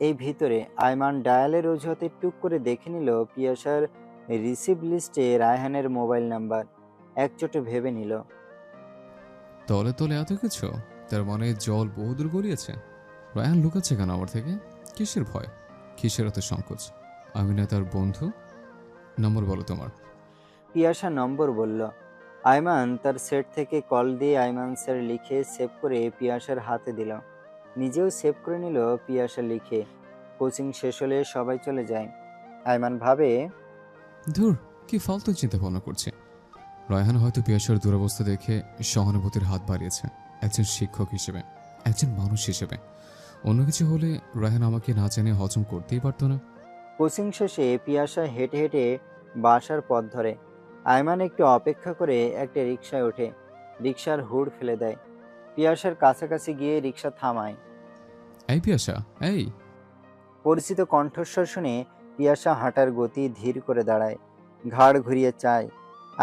এই ভিতরে আয়মান ডায়ালের অজুহাতে টুক করে দেখে নিল পিয়াসার রিসিভ লিস্টে রায়হানের মোবাইল নাম্বার। একচোটে ভেবে নিল, তলে তলে এত কিছু, তার মানে জল বহুদূর গড়িয়েছে। রায়হান লুকাচ্ছে কেন আমার থেকে? কিসের ভয়, কিসের এত সংকোচ? আমি না তার বন্ধু? নম্বর বলো তোমার। পিয়াসা নম্বর বলল। আয়মান তার সেট থেকে কল দিয়ে আয়মান স্যার লিখে সেভ করে পিয়াসার হাতে দিল। নিজেও সেভ করে নিল পিয়াসা লিখে। কোচিং শেষ হলে সবাই চলে যায়। আয়মান ভাবে, ধুর, কি ফালতু চিন্তা ভাবনা করছে। রায়হান হয়তো পিয়াসার দুরবস্থা দেখে সহানুভূতির হাত বাড়িয়েছে, একজন শিক্ষক হিসেবে, একজন মানুষ হিসেবে। অন্য কিছু হলে রায়হান আমাকে না জেনে হজম করতেই পারতো না। কোচিং শেষে পিয়াসা হেঁটে হেঁটে বাসার পথ ধরে। আয়মান একটু অপেক্ষা করে একটা রিকশায় ওঠে। রিকশার হুড় ফেলে দেয়। পিয়াসার কাছাকাছি গিয়ে রিকশা থামায়। এই পিয়াসা, এই। পরিচিত কণ্ঠস্বর শুনে পিয়াসা হাঁটার গতি ধীর করে দাঁড়ায়, ঘাড় ঘুরিয়ে চায়।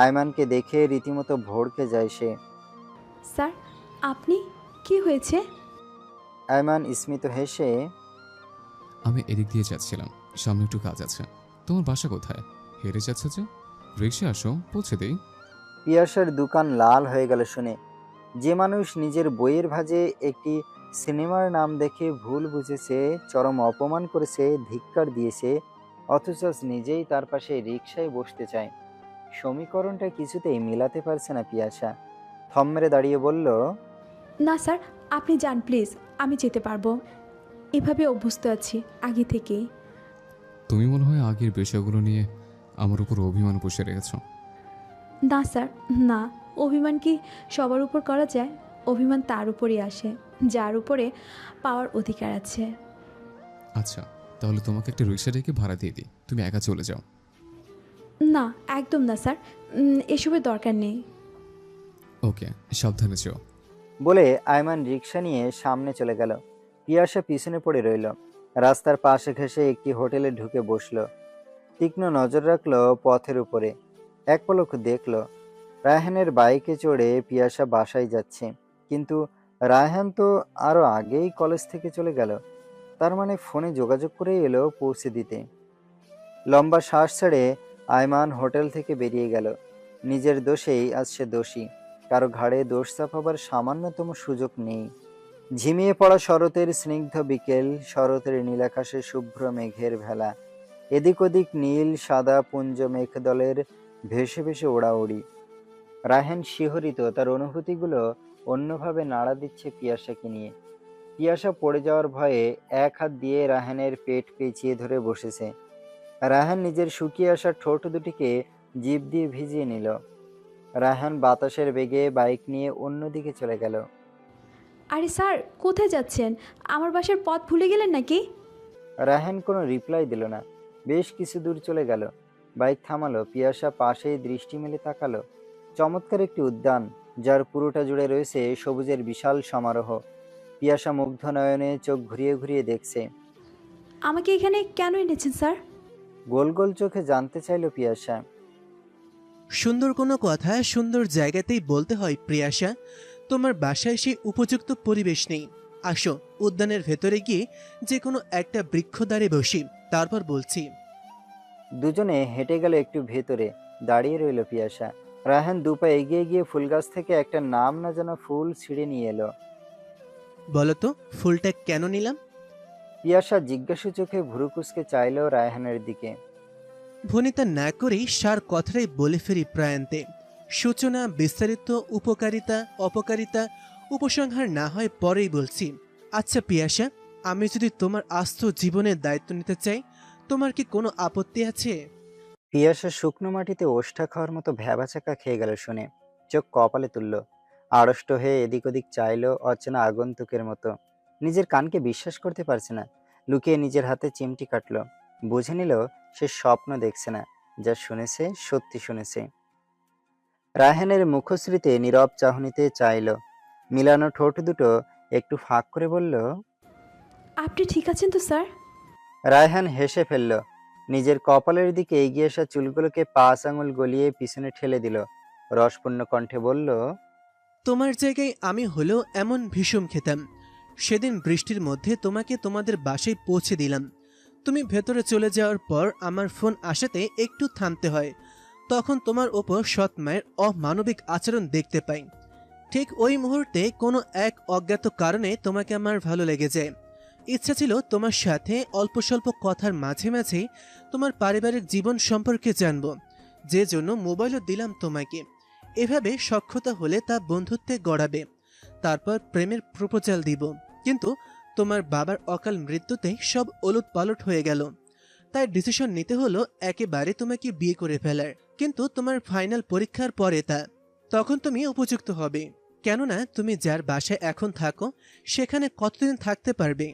আয়মানকে দেখে রীতিমতো ভড়কে যায় সে। স্যার, আপনি? কি হয়েছে? আয়মান স্মিত হেসে, আমি এদিক দিয়ে যাচ্ছিলাম, সামনে একটু কাজ আছে। তোমার বাসা কোথায়? হেরে যাচ্ছ যে, রিক্সা আসো, পৌঁছে দেই। পিয়াসার দোকান লাল হয়ে গেল শুনে। যে মানুষ নিজের বইয়ের ভাঁজে একটি সিনেমার নাম দেখে ভুল বুঝেছে, চরম অপমান করেছে, ধিক্কার দিয়েছে, অথচ নিজেই তার পাশে রিকশায় বসতে চায়। সমীকরণটা কিছুতেই মিলাতে পারছে না পিয়াসা। থম মেরে দাঁড়িয়ে বলল, না স্যার, আপনি যান প্লিজ, আমি যেতে পারবো। এভাবে অভ্যস্ত আছি আগে থেকেই। তুমি মনে হয় আগের বিষয়গুলো নিয়ে আমার উপর অভিমান বসে রেখেছ। না স্যার, না। অভিমান কি সবার উপর করা যায়? অভিমান তার উপরই আসে যার উপরে পাওয়ার অধিকার আছে। আচ্ছা, তাহলে তোমাকে একটা রিক্সা ডেকে ভাড়া দিয়ে দিই, তুমি একা চলে যাও। না, একদম না স্যার, এসবের দরকার নেই। ওকে, সাবধানে যেও। বলে আয়মান রিকশা নিয়ে সামনে চলে গেল। পিয়াসা পিছনে পড়ে রইল। রাস্তার পাশে ঘেঁষে একটি হোটেলে ঢুকে বসলো। তীক্ষ্ণ নজর রাখলো পথের উপরে। এক পলক দেখলো রায়হানের বাইকে চড়ে পিয়াসা বাসায় যাচ্ছে। কিন্তু রায়হান তো আরো আগেই কলেজ থেকে চলে গেল। তার মানে ফোনে যোগাযোগ করে এলো পৌঁছে দিতে। লম্বা শ্বাস ছেড়ে আয়মান হোটেল থেকে বেরিয়ে গেল। নিজের দোষেই আজ সে দোষী। কারো ঘাড়ে দোষ চাপাবার সামান্যতম সুযোগ নেই। ঝিমিয়ে পড়া শরতের স্নিগ্ধ বিকেল, শরতের নীলাকাশে শুভ্র মেঘের ভেলা, এদিক ওদিক নীল সাদা পুঞ্জ মেঘদলের ভেসে ভেসে ওড়াউড়ি। রায়হান শিহরিত, তার অনুভূতিগুলো অন্যভাবে নাড়া দিচ্ছে পিয়াসাকে নিয়ে। পিয়াসা পড়ে যাওয়ার ভয়ে এক হাত দিয়ে রায়হানের পেট পেঁচিয়ে ধরে বসেছে। রায়হান নিজের শুকিয়ে আসা ঠোঁট দুটিকে জিভ দিয়ে ভিজিয়ে নিল। রায়হান বাতাসের বেগে বাইক নিয়ে অন্যদিকে চলে গেল। আরে স্যার, কোথায় যাচ্ছেন? আমার বাসার পথ ভুলে গেলেন নাকি? রায়হান কোনো রিপ্লাই দিল না। বেশ কিছু দূর চলে গেল। বাইক থামালো। পিয়াসা পাশেই দৃষ্টি মেলে তাকালো। চমৎকার একটি উদ্যান, যার পুরোটা জুড়ে রয়েছে সবুজের বিশাল সমারোহ। পিয়াসা মুগ্ধ নয়নে চোখ ঘুরিয়ে ঘুরিয়ে দেখছে। আমাকে এখানে কেন এনেছেন স্যার? গোল গোল চোখে জানতে চাইল পিয়াসা। সুন্দর কোনো কথা সুন্দর জায়গাতেই বলতে হয় প্রিয়াসা। তোমার বাসায় সেই উপযুক্ত পরিবেশ নেই। আসো, উদ্যানের ভেতরে গিয়ে যে কোনো একটা বৃক্ষদ্বারে বসি, তারপর বলছি। দুজনে হেঁটে গেল একটু ভেতরে। দাঁড়িয়ে রইল পিয়াসা। রায়হান দুপা এগিয়ে গিয়ে ফুল গাছ থেকে একটা নাম না জানা ফুল ছিঁড়ে নিয়ে এলো। বলো তো, ফুলটা কেন নিলাম? পিয়াসা জিজ্ঞাসু চোখে ভুরু কুঁচকে চাইল রায়হানের দিকে। ভনিতা না করেই সার কথাটাই বলে ফেরি প্রায়ান্তে। সূচনা, বিস্তারিত, উপকারিতা, অপকারিতা, উপসংহার না হয় পরেই বলছি। আচ্ছা পিয়াসা, আমি যদি তোমার আস্ত জীবনের দায়িত্ব নিতে চাই, তোমার কি কোনো আপত্তি আছে? পিয়াসা শুকনো মাটিতে ওষ্ঠা খাওয়ার মতো ভ্যাবাচাকা খেয়ে গেল শুনে। চোখ কপালে তুলল। আড়ষ্ট হয়ে এদিক ওদিক চাইল অচেনা আগন্তুকের মতো। নিজের কানকে বিশ্বাস করতে পারছে না। লুকিয়ে নিজের হাতে চিমটি কাটল। বুঝে নিল সে স্বপ্ন দেখছে না, যা শুনেছে সত্যি শুনেছে। রায়হানের মুখশ্রীতে নীরব চাহনিতে চাইল। মিলানো ঠোঁট দুটো একটু ফাঁক করে বলল, আপনি ঠিক আছেন তো স্যার? রায়হান হেসে ফেলল। নিজের কপালের দিকে এগিয়ে আসা চুলগুলোকে 5 আঙুল গলিয়ে পিছনে ঠেলে দিল। রসপূর্ণ কণ্ঠে বলল, তোমার জায়গায় আমি হলেও এমন ভীষণ খেতাম। সেদিন বৃষ্টির মধ্যে তোমাকে তোমাদের বাসায় পৌঁছে দিলাম। তুমি ভেতরে চলে যাওয়ার পর আমার ফোন আসাতে একটু থামতে হয়। তখন তোমার ওপর সৎ মায়ের অমানবিক আচরণ দেখতে পাই। ঠিক ওই মুহূর্তে কোনো এক অজ্ঞাত কারণে তোমাকে আমার ভালো লেগে যায়। ইচ্ছা ছিল তোমার সাথে অল্প স্বল্প কথার মাঝে মাঝে তোমার পারিবারিক জীবন সম্পর্কে জানব, যে জন্য মোবাইলও দিলাম তোমাকে। এভাবে সখ্যতা হলে তা বন্ধুত্বে গড়াবে, তারপর প্রেমের প্রপোজাল দিব। কিন্তু তোমার বাবার অকাল মৃত্যুতে সব ওলটপালট হয়ে গেল। তাই ডিসিশন নিতে হলো একেবারে তোমাকে বিয়ে করে ফেলার। কিন্তু তোমার ফাইনাল পরীক্ষার পরে তখন তুমি উপযুক্ত হবে, কেননা তুমি যার বাসায় এখন থাকো সেখানে কতদিন থাকতে পারবে।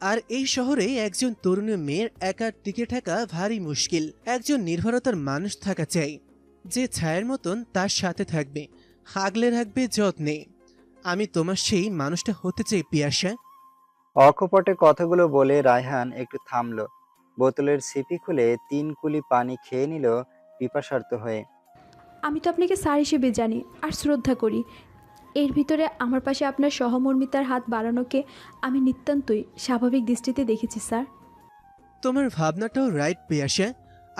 আর এই শহরে একজন তরুণী মেয়ের একা টিকে থাকা ভারী মুশকিল। একজন নির্ভরতার মানুষ থাকা চাই, যে ছায়ের মতন তার সাথে থাকবে, আগলে রাখবে যত্নে। আমি তোমার সেই মানুষটা হতে চাই পিয়াসা। অকপটে কথাগুলো বলে রায়হান একটু থামলো। বোতলের সিপি খুলে 3 কুলি পানি খেয়ে নিল পিপাসার্ত হয়ে। আমি তো আপনাকে স্যার হিসেবে জানি আর শ্রদ্ধা করি। এর ভিতরে আমার পাশে আপনার সহমর্মিতার হাত বাড়ানোকে আমি নিতান্তই স্বাভাবিক দৃষ্টিতে দেখেছি স্যার। তোমার ভাবনাটাও রাইট পিয়াসা।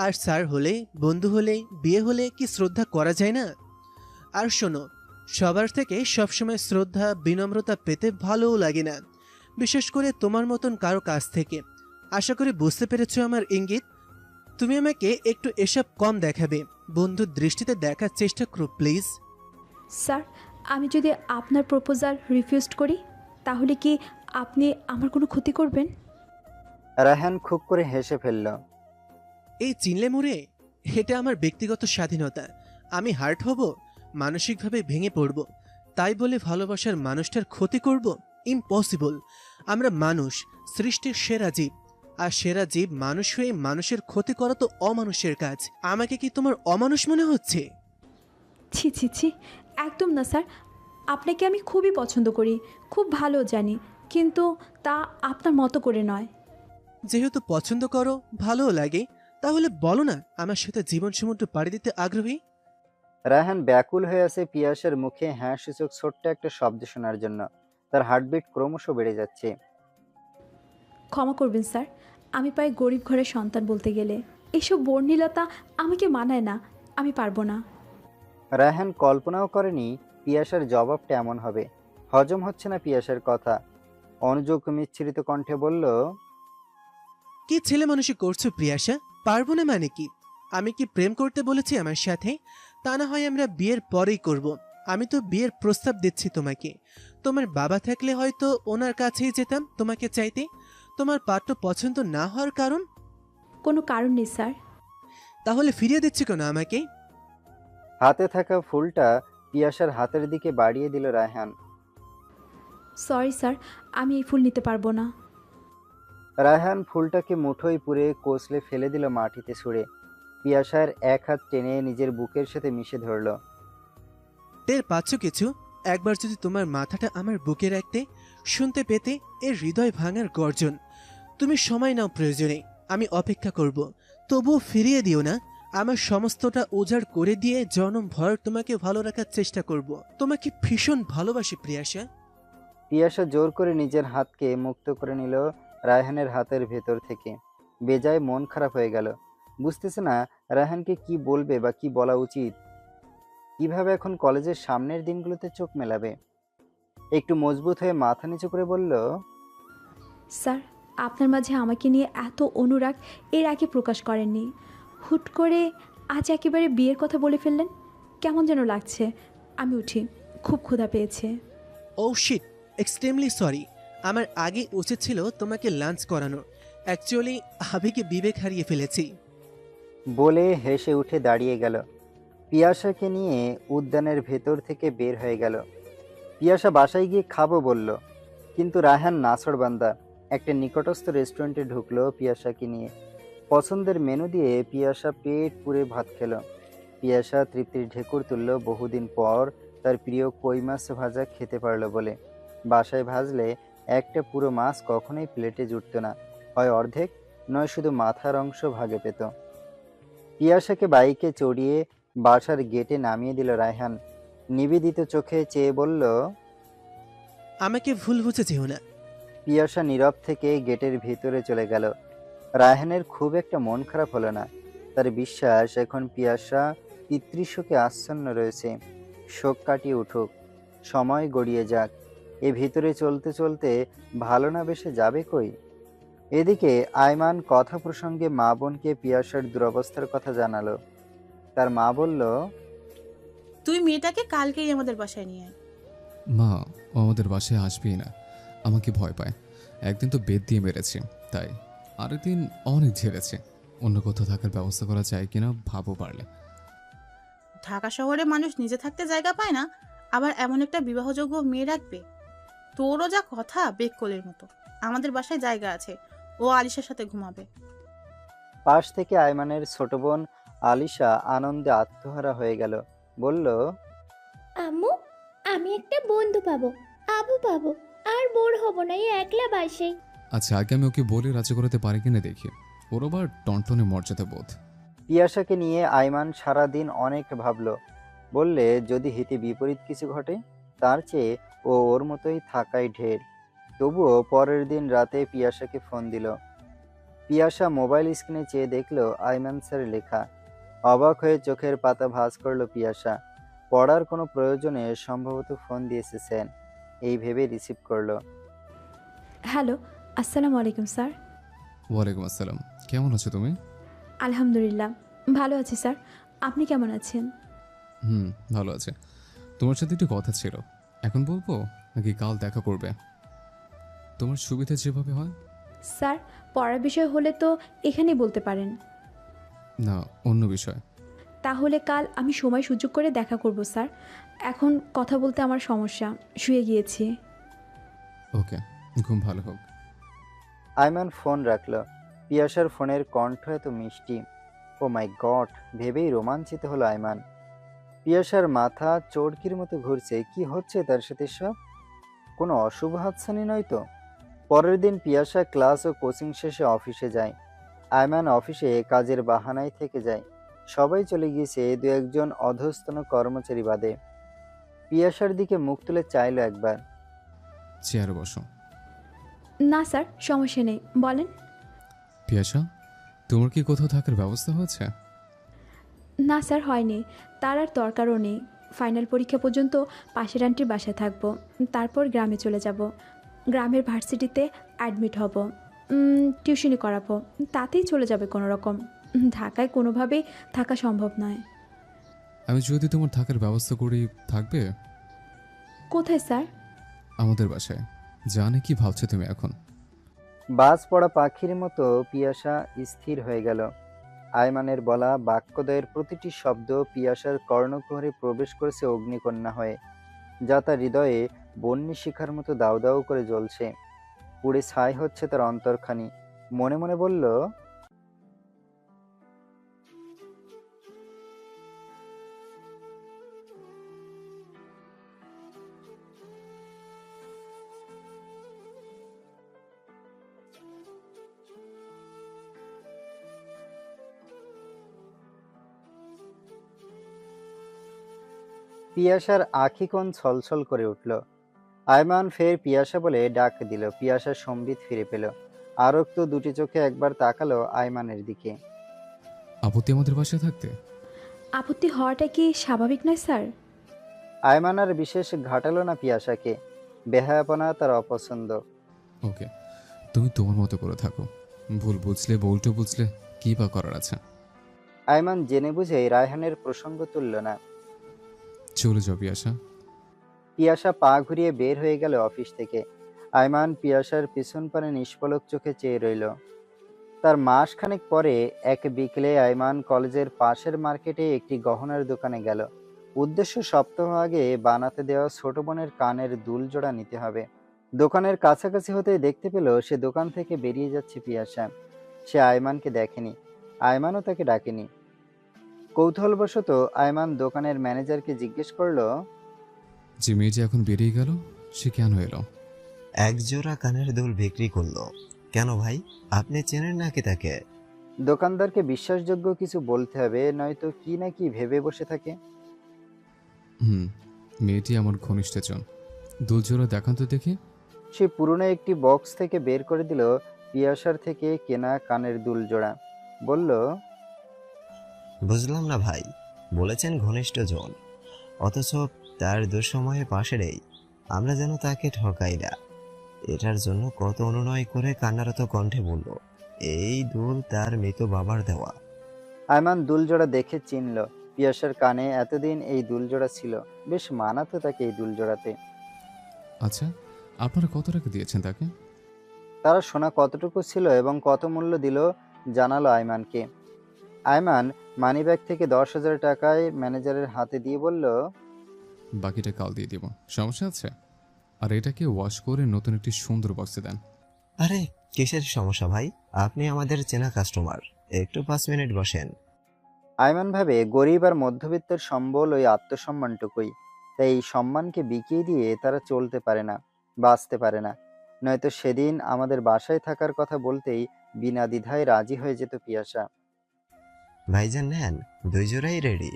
আর স্যার হলে, বন্ধু হলে, বিয়ে হলে কি শ্রদ্ধা করা যায় না? আর শোনো, সবার থেকে সবসময় শ্রদ্ধা বিনম্রতা পেতে ভালোও লাগে না, বিশেষ করে তোমার মতন কারো কাছ থেকে। আশা করি বুঝতে পেরেছো আমার ইঙ্গিত। তুমি আমাকে একটু এসব কম দেখাবে, বন্ধুর দৃষ্টিতে দেখার চেষ্টা করো প্লিজ। স্যার, আমি যদি আপনার প্রপোজাল রিফিউজ করি তাহলে কি আপনি আমার কোনো ক্ষতি করবেন? রায়হান খুব করে হেসে ফেলল। এই চিনলে মোড়ে, এটা আমার ব্যক্তিগত স্বাধীনতা। আমি হার্ট হব, মানসিকভাবে ভেঙে পড়ব, তাই বলে ভালোবাসার মানুষটার ক্ষতি করব? ইম্পসিবল। আমরা মানুষ, সৃষ্টির সেরা জীব। আর সেরা জীব মানুষ হয়ে মানুষের ক্ষতি করা তো অমানুষের কাজ। আমাকে কি তোমার অমানুষ মনে হচ্ছে? ছি ছি ছি, একদম না স্যার। আপনাকে আমি খুবই পছন্দ করি, খুব ভালো জানি, কিন্তু তা আপনার মতো করে নয়। যেহেতু পছন্দ করো, ভালোও লাগে, তাহলে বলো না আমার সাথে জীবন সমুদ্র পাড়ি দিতে আগ্রহী। রায়হান ব্যাকুল হয়ে আছে পিয়াসার মুখে হ্যাঁ সূচক ছোট্ট একটা শব্দ শোনার জন্য। তার হার্টবিট ক্রমশ বেড়ে যাচ্ছে। ক্ষমা করবেন স্যার, আমি পাই গরিব ঘরের সন্তান বলতে গেলে। এসব বর্ণিলতা আমাকে মানায় না, আমি পারবো না। রায়হান কল্পনাও করেনি পিয়াসার জবাবটা এমন হবে। হজম হচ্ছে না পিয়াসার কথা। অনুযোগ মিশ্রিত কণ্ঠে বলল, কি ছেলে মানুষই করছো প্রিয়াসা? পারবো না মানে কি? আমি কি প্রেম করতে বলেছি আমার সাথে? তা না হয় আমরা বিয়ের পরেই করব। আমি তো বিয়ের প্রস্তাব দিচ্ছি তোমাকে। তোমার বাবা থাকলে হয়তো ওনার কাছেই যেতাম তোমাকে চাইতে। তোমার পাত্র পছন্দ না হওয়ার কারণ? কোনো কারণ নেই স্যার। তাহলে ফিরিয়ে দিচ্ছি কেন আমাকে? হাতে থাকা ফুলটা পিয়াসার হাতের দিকে বাড়িয়ে দিল রায়হান। সরি স্যার, আমি এই ফুল নিতে পারবো না। রায়হান ফুলটাকে মুঠোয় পুরে কোসলে ফেলে দিল মাটিতে ছুঁড়ে। পিয়াসার এক হাত টেনে নিজের বুকের সাথে মিশে ধরল। টের পাচ্ছ কিছু? একবার যদি তোমার মাথাটা আমার বুকে রাখতে, শুনতে পেতে এর হৃদয় ভাঙার গর্জন। তুমি সময় নাও, প্রয়োজনে আমি অপেক্ষা করব। তবুও ফিরিয়ে দিও না। আমার সমস্তটা উজাড় করে দিয়ে জনম ভর তোমাকে ভালো রাখার চেষ্টা করব। তোমাকে ভীষণ ভালোবাসি প্রিয়াসা। পিয়াসা জোর করে নিজের হাতকে মুক্ত করে নিল রায়হানের হাতের ভেতর থেকে। বেজায় মন খারাপ হয়ে গেল। বুঝতেছে না রায়হানকে কি বলবে বা কি বলা উচিত। কিভাবে এখন কলেজের সামনের দিনগুলোতে চোখ মেলাবে। একটু মজবুত হয়ে মাথা নিচু করে বলল, স্যার, আপনার মাঝে আমাকে নিয়ে এত অনুরাগ এর আগে প্রকাশ করেননি। হুট করে আজ একেবারে বিয়ের কথা বলে ফেললেন, কেমন যেন লাগছে। আমি উঠি, খুব ক্ষুধা পেয়েছে। ও শিট, এক্সট্রিমলি সরি। আমার আগে উচিত ছিল তোমাকে লাঞ্চ করানো। অ্যাকচুয়ালি আবেগে বিবেক হারিয়ে ফেলেছি। বলে হেসে উঠে দাঁড়িয়ে গেল। পিয়াসাকে নিয়ে উদ্যানের ভেতর থেকে বের হয়ে গেল। পিয়াসা বাসায় গিয়ে খাবো বলল, কিন্তু রায়হান নাছোড়বান্দা। একটা নিকটস্থ রেস্টুরেন্টে ঢুকলো পিয়াসাকে নিয়ে। পছন্দের মেনু দিয়ে পিয়াসা পেট পুরে ভাত খেল। পিয়াসা তৃপ্তির ঢেকুর তুলল বহুদিন পর তার প্রিয় কই মাছ ভাজা খেতে পারলো বলে। বাসায় ভাজলে একটা পুরো মাছ কখনোই প্লেটে জুটত না, হয় অর্ধেক নয় শুধু মাথার অংশ ভাগে পেত। পিয়াসাকে বাইকে চড়িয়ে বাসার গেটে নামিয়ে দিল রায়হান। নিবেদিত চোখে চেয়ে বলল, আমাকে ভুল বুঝে যেও না। পিয়াসা নীরব থেকে গেটের ভিতরে চলে গেল। রায়হানের খুব একটা মন খারাপ হলো না। তার বিশ্বাস এখন পিয়াসা পিতৃশোকে আচ্ছন্ন রয়েছে। শোক কাটিয়ে উঠুক, সময় গড়িয়ে যাক। এ ভিতরে চলতে চলতে ভালো না বেসে যাবে কই। এদিকে আয়মান কথা প্রসঙ্গে মা বোনকে পিয়াসার দুরবস্থার কথা জানালো। তার মা বলল, তুই মেয়েটাকে কালকেই আমাদের বাসায় নিয়ে আয়। মা, ও আমাদের বাসায় আসবেই না, আমাকে ভয় পায়। একদিন তো বেদ দিয়ে মেরেছে, তাই আরেকদিন অনেক ঝেড়েছে। অন্য কোথাও থাকার ব্যবস্থা করা যায় কিনা ভাবো পারলে। ঢাকা শহরে মানুষ নিজে থাকতে জায়গা পায় না, আবার এমন একটা বিবাহযোগ্য মেয়ে রাখবে। তোরও যা কথা বেককলের মতো। আমাদের বাসায় জায়গা আছে, ও আলিশার সাথে ঘুমাবে। পাশ থেকে আয়মানের ছোট বোন আলিশা আনন্দে আত্মহারা হয়ে গেল। বলল, আম্মু, আমি একটা বন্ধু পাবো, আবু পাবো, আর বোর হব না এই একলা বাসায়। আচ্ছা, আগে আমি ওকে বলে রাজি করাতে পারি কিনা দেখি। ওর আবার টনটনে মর্যাদা বোধ। পিয়াসাকে নিয়ে আয়মান সারাদিন অনেক ভাবল। বললে যদি হিতে বিপরীত কিছু ঘটে, তার চেয়ে ও ওর মতোই থাকাই ঢের। তবুও পরের দিন রাতে পিয়াসাকে ফোন দিল। পিয়াসা মোবাইল স্ক্রিনে চেয়ে দেখলো আয়মান স্যার লেখা। অবাক হয়ে চোখের পাতা ভাঁজ করলো পিয়াসা। পড়ার কোনো প্রয়োজনে সম্ভবত ফোন দিয়ে এসেছেন, এই ভেবে রিসিভ করলো। হ্যালো, আসসালামু আলাইকুম স্যার। ওয়ালাইকুম আসসালাম। কেমন আছো তুমি? আলহামদুলিল্লাহ ভালো আছি স্যার, আপনি কেমন আছেন? ভালো আছে। তোমার সাথে একটু কথা ছিল, এখন বলবো নাকি কাল দেখা করবে? তোমার সুবিধা যেভাবে হয়। স্যার, পড়ার বিষয় হলে তো এখানেই বলতে পারেন। না, অন্য বিষয়। তাহলে কাল আমি সময় সুযোগ করে দেখা করব স্যার। এখন কথা বলতে আমার সমস্যা, শুয়ে গিয়েছি। ওকে, ঘুম ভালো হোক। আয়মান ফোন রাখলো। পিয়াসার ফোনের কণ্ঠ এত মিষ্টি, ও মাই গড ভেবেই রোমাঞ্চিত হলো আয়মান। পিয়াসার মাথা চড়কির মতো ঘুরছে। কি হচ্ছে তার সাথে সব? কোনো অশুভ হাতছানি নয় তো? পরের দিন পিয়াসা ক্লাস ও কোচিং শেষে অফিসে যায়। আয়মান অফিসে কাজের বাহানায় থেকে যায়। সবাই চলে গিয়েছে, দু একজন অধস্তন কর্মচারী বাদে। পিয়াসার দিকে মুখ তুলে চাইলো একবার। চেয়ারে বসো। না স্যার, সমস্যা নেই, বলেন। পিয়াসা, তোমার কি কোথাও থাকার ব্যবস্থা হয়েছে? না স্যার, হয়নি। তার আর দরকারও নেই। ফাইনাল পরীক্ষা পর্যন্ত পাশের আন্টির বাসায় থাকবো, তারপর গ্রামে চলে যাব। গ্রামের ভার্সিটিতে অ্যাডমিট হব, টিউশনি করাবো, তাতেই চলে যাবে কোনো রকম। ঢাকায় কোনোভাবেই থাকা সম্ভব নয়। আমি যদি তোমার থাকার ব্যবস্থা করি, থাকবে? কোথায় স্যার? আমাদের বাসায়। জানে কি ভাবছো তুমি এখন? বাজ পড়া পাখির মতো পিয়াসা স্থির হয়ে গেল। আয়মানের বলা বাক্যদয়ের প্রতিটি শব্দ পিয়াসার কর্ণকুহরে প্রবেশ করেছে অগ্নিকন্যা হয়ে, যা তার হৃদয়ে বন্যী শিখার মতো দাউ দাউ করে জ্বলছে। পুড়ে ছাই হচ্ছে তার অন্তরখানি। মনে মনে বলল, পিয়াসার আখিকোণ ছলছল করে উঠল। আয়মান ফের পিয়াসা বলে ডাক দিল। পিয়াসা সম্বিত ফিরে পেল। আরক্ত দুটি চোখে একবার তাকালো আয়মানের দিকে। আপত্তি আমাদের বাসায় থাকতে? আপত্তি হওয়াটা কি স্বাভাবিক নয় স্যার? আয়মান আর বিশেষ ঘাটালো না পিয়াসাকে। বেহায়াপনা তার অপছন্দ। ওকে, তুমি তোমার মতো করে থাকো। ভুল বুঝলে বউটো বুঝলে কি বা করার আছে? আয়মান জেনে বুঝে রায়হানের প্রসঙ্গ তুলল না। চলে যাও পিয়াসা। পিয়াসা পা ঘুরিয়ে বের হয়ে গেল অফিস থেকে। আয়মান পিয়াসার পিছন পানে নিষ্পলক চোখে চেয়ে রইল। তার মাসখানেক পরে এক বিকেলে আয়মান কলেজের পাশের মার্কেটে একটি গহনার দোকানে গেল। উদ্দেশ্য সপ্তাহ আগে বানাতে দেওয়া ছোট বোনের কানের দুল জোড়া নিতে হবে। দোকানের কাছাকাছি হতে দেখতে পেল সে দোকান থেকে বেরিয়ে যাচ্ছে পিয়াসা। সে আয়মানকে দেখেনি, আয়মানও তাকে ডাকেনি। কৌতূহলবশত আয়মান দোকানের ম্যানেজারকে জিজ্ঞেস করলো, যে মেয়েটি এখন বেরিয়ে গেল, সে কেন এলো? এক জোড়া কানের দুল বিক্রি করলো। কেন ভাই, আপনি চেনেন নাকি তাকে? দোকানদারকে বিশ্বাসযোগ্য কিছু বলতে হবে, নয়তো কি না কি ভেবে বসে থাকে। মেয়েটি আমার ঘনিষ্ঠজন। দুল জোড়া দেখান তো দেখি। সে পুরনো একটি বক্স থেকে বের করে দিল পিয়াসার থেকে কেনা কানের দুল জোড়া। বলল, বুঝলাম না ভাই, বলেছেন ঘনিষ্ঠ জন, অথচ তার দুঃসময়ে পাশে নেই। আমরা যেন তাকে ঠকাই না। এটার জন্য কত অনুনয় করে কান্নারত কণ্ঠে বলল, এই দুল তার মৃত বাবার দেওয়া। আয়মান দুলজোড়া দেখে চিনল। পিয়াসার কানে এতদিন এই দুলজোড়া ছিল। বেশ মানাতো তাকে এই দুলজোড়াতে। আচ্ছা, আপনারা কত টাকা দিয়েছেন তাকে? তারা সোনা কতটুকু ছিল এবং কত মূল্য দিল জানালো আয়মানকে। আয়মান মানিব্যাগ থেকে 10,000 টাকায় ম্যানেজারের হাতে দিয়ে বলল, বাকিটা কাল দিয়ে দিব, সমস্যা আছে? আর এটাকে ওয়াশ করে নতুন একটি সুন্দর বক্সে দেন। আরে কিসের সমস্যা ভাই, আপনি আমাদের চেনা কাস্টমার, একটু 5 মিনিট বসেন। আয়মান ভাবে গরিব আর মধ্যবিত্তের সম্বল ওই আত্মসম্মানটুকুই। তাই এই সম্মানকে বিকিয়ে দিয়ে তারা চলতে পারে না, বাঁচতে পারে না। নয়তো সেদিন আমাদের বাসায় থাকার কথা বলতেই বিনা দ্বিধায় রাজি হয়ে যেত পিয়াসা। ভাইজান নেন, 2 জোড়াই রেডি।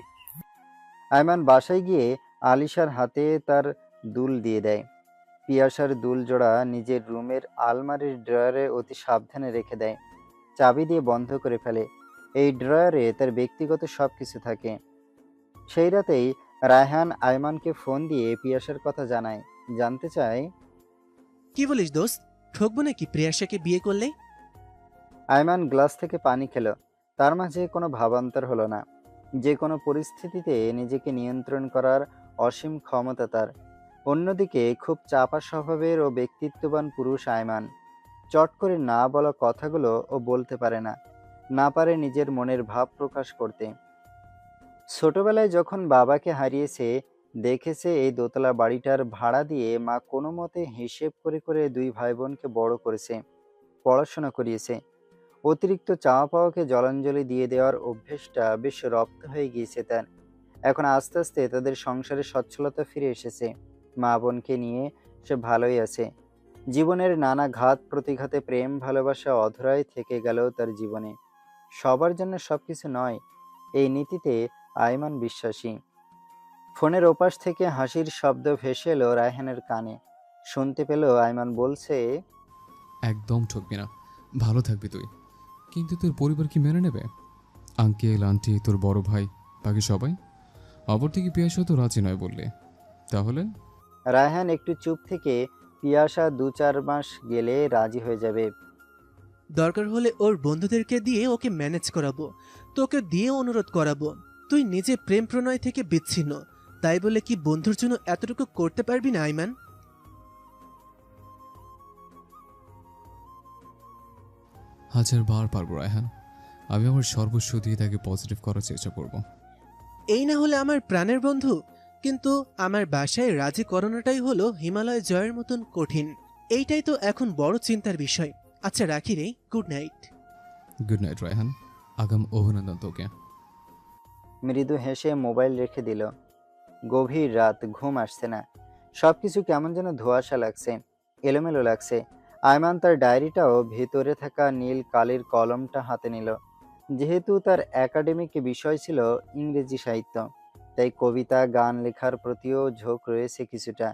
আয়মান বাসায় গিয়ে আলিশার হাতে তার দুল দিয়ে দেয়। পিয়াসার দুল জোড়া নিজের রুমের আলমারির ড্রয়ারে অতি সাবধানে রেখে দেয়। চাবি দিয়ে বন্ধ করে ফেলে। এই ড্রয়ারে তার ব্যক্তিগত সব কিছু থাকে। সেই রাতেই রায়হান আয়মানকে ফোন দিয়ে পিয়াসার কথা জানায়। জানতে চায়, কি বলিস দোস্ত, ঠকবো নাকি প্রিয়াসাকে বিয়ে করলে? আয়মান গ্লাস থেকে পানি খেল। তার মাঝে কোনো ভাবান্তর হলো না। যে কোনো পরিস্থিতিতে নিজেকে নিয়ন্ত্রণ করার অসীম ক্ষমতা তার। অন্যদিকে খুব চাপা স্বভাবের ও ব্যক্তিত্ববান পুরুষ আয়মান। চট করে না বলা কথাগুলো ও বলতে পারে না, না পারে নিজের মনের ভাব প্রকাশ করতে। ছোটবেলায় যখন বাবাকে হারিয়েছে, দেখেছে এই দোতলা বাড়িটার ভাড়া দিয়ে মা কোনো মতে হিসেব করে করে 2 ভাই বোনকে বড় করেছে, পড়াশোনা করিয়েছে। অতিরিক্ত চাওয়া পাওয়াকে জলাঞ্জলি দিয়ে দেওয়ার অভ্যেসটা বেশ রপ্ত হয়ে গিয়েছে তার। এখন আস্তে আস্তে তাদের সংসারে সচ্ছলতা ফিরে এসেছে। মা বোনকে নিয়ে সে ভালোই আছে। জীবনের নানা ঘাত প্রতিঘাতে প্রেম ভালোবাসা অধরাই থেকে গেল তার জীবনে। সবার জন্য সবকিছু নয়, এই নীতিতে আয়মান বিশ্বাসী। ফোনের ওপাশ থেকে হাসির শব্দ ভেসে এলো রায়হানের কানে। শুনতে পেল আয়মান বলছে, একদম ঠকবি না, ভালো থাকবি তুই। কিন্তু তোর পরিবার কি মেনে নেবে? আঙ্কেল, আন্টি, তোর বড় ভাই, বাকি সবাই? অপরদিকে পিয়াসা তো রাজি নয় বললে, তাহলে? রায়হান একটু চুপ থেকে, পিয়াসা 2-4 মাস গেলে রাজি হয়ে যাবে। দরকার হলে ওর বন্ধুদেরকে দিয়ে ওকে ম্যানেজ করাবো, তোকে দিয়ে অনুরোধ করাবো। তুই নিজে প্রেম প্রণয় থেকে বিচ্ছিন্ন, তাই বলে কি বন্ধুর জন্য এতটুকু করতে পারবি না আইমান? হাজারবার পারবো রায়হান, আমি আমার সর্বস্ব দিয়ে তাকে পজিটিভ করার চেষ্টা করব। এই না হলে আমার প্রাণের বন্ধু, কিন্তু আমার বাসায় রাজি করানোটাই হলো হিমালয় জয়ের মতন কঠিন। এইটাই তো এখন বড় চিন্তার বিষয়। আচ্ছা রাখি রে, good night. Good night Raihan, আগাম অভিনন্দন তোকে। মৃদু হেসে মোবাইল রেখে দিল। গভীর রাত, ঘুম আসছে না। সবকিছু কেমন যেন ধোঁয়াশা লাগছে, এলোমেলো লাগছে। আয়মান তার ডায়েরিটাও ভেতরে থাকা নীল কালির কলমটা হাতে নিল। যেহেতু তার একাডেমিক বিষয় ছিল ইংরেজি সাহিত্য, তাই কবিতা গান লেখার প্রতিও ঝোঁক রয়েছে কিছুটা।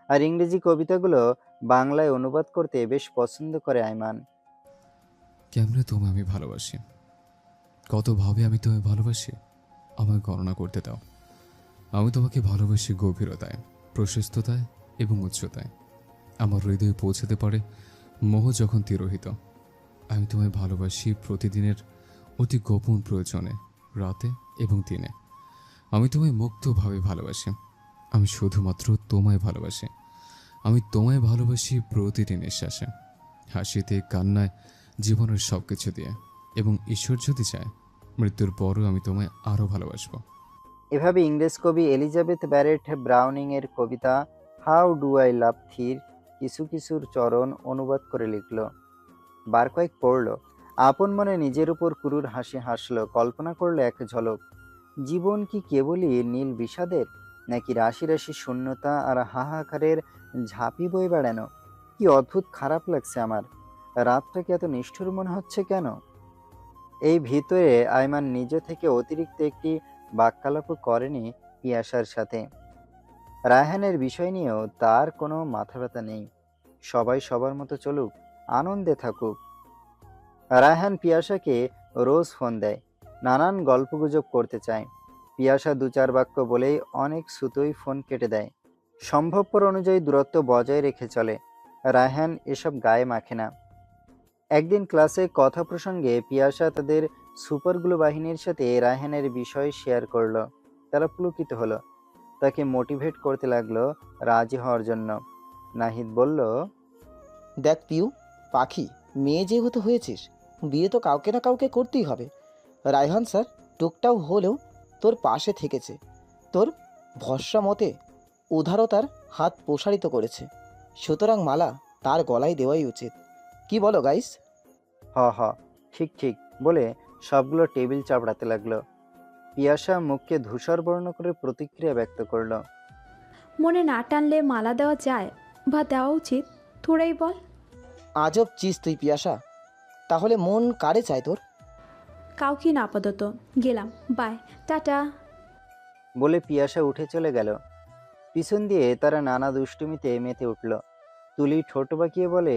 আর ইংরেজি কবিতাগুলো বাংলায় অনুবাদ করতে বেশ পছন্দ করে আয়মান। কেমনে তুমি আমি ভালোবাসি, কতভাবে আমি তোমায় ভালোবাসি, আমায় গণনা করতে দাও। আমি তোমাকে ভালোবাসি গভীরতায়, প্রশস্ততায় এবং উচ্চতায়। আমার হৃদয়ে পৌঁছাতে পারে মোহ যখন তিরোহিত। আমি তোমায় ভালোবাসি প্রতিদিনের অতি গোপন প্রয়োজনে, রাতে এবং দিনে। আমি তোমায় মুক্তভাবে ভালোবাসি। আমি শুধুমাত্র তোমায় ভালোবাসি। আমি তোমায় ভালোবাসি প্রতিটি নিঃশ্বাসে, হাসিতে, কান্নায়, জীবনের সব কিছু দিয়ে। এবং ঈশ্বর যদি চায়, মৃত্যুর পরও আমি তোমায় আরও ভালোবাসবো। এভাবে ইংরেজ কবি এলিজাবেথ ব্যারেট ব্রাউনিং এর কবিতা হাউ ডু আই লাভ থির কিছু কিছুর চরণ অনুবাদ করে লিখল। বার কয়েক পড়ল। আপন মনে নিজের উপর ক্রুর হাসি হাসল। কল্পনা করলো এক ঝলক। জীবন কি কেবলই নীল বিষাদের, নাকি রাশি রাশি শূন্যতা আর হাহাকারের ঝাঁপি বয়ে বেড়ানো? কি অদ্ভুত খারাপ লাগছে আমার। রাতটাকে এত নিষ্ঠুর মনে হচ্ছে কেন? এই ভিতরে আয়মান নিজে থেকে অতিরিক্ত একটি বাক্যালাপও করেনি পিয়াসার সাথে। রায়হানের বিষয় নিয়েও তার কোনো মাথা ব্যথা নেই। সবাই সবার মতো চলুক, আনন্দে থাকুক। রায়হান পিয়াসাকে রোজ ফোন দেয়, নানান গল্পগুজব করতে চায়। পিয়াসা 2-4 বাক্য বলেই অনেক সুতোই ফোন কেটে দেয়। সম্ভবপর অনুযায়ী দূরত্ব বজায় রেখে চলে। রায়হান এসব গায়ে মাখে না। একদিন ক্লাসে কথা প্রসঙ্গে পিয়াসা তাদের সুপারগ্লু বাহিনীর সাথে রায়হানের বিষয় শেয়ার করলো। তারা পুলকিত হলো, তাকে মোটিভেট করতে লাগলো রাজি হওয়ার জন্য। নাহিদ বলল, দেখ পিউ, পাখি, মেয়ে যেহেতু হয়েছিস, বিয়ে তো কাউকে না কাউকে করতেই হবে। রায়হান স্যার টুকটাও হলেও তোর পাশে থেকেছে, তোর ভরসা মতে উদারতার হাত প্রসারিত করেছে, সুতরাং মালা তার গলায় দেওয়াই উচিত। কি বলো গাইস? হ হ, ঠিক ঠিক বলে সবগুলো টেবিল চাপড়াতে লাগলো। পিয়াসা মুখকে ধূসর বর্ণ করে প্রতিক্রিয়া ব্যক্ত করলো। মনে না টানলে মালা দেওয়া যায় বা দেওয়া উচিত, তোরাই বল। আজব চিজ তুই পিয়াসা। তাহলে মন কারে চায় তোর? কাউকে না, আপাতত গেলাম, বাই, টাটা। বলে পিয়াসা উঠে চলে গেল। পিছন দিয়ে তারা নানা দুষ্টুমিতে মেতে উঠল। তুলি ঠোঁট বাঁকিয়ে বলে,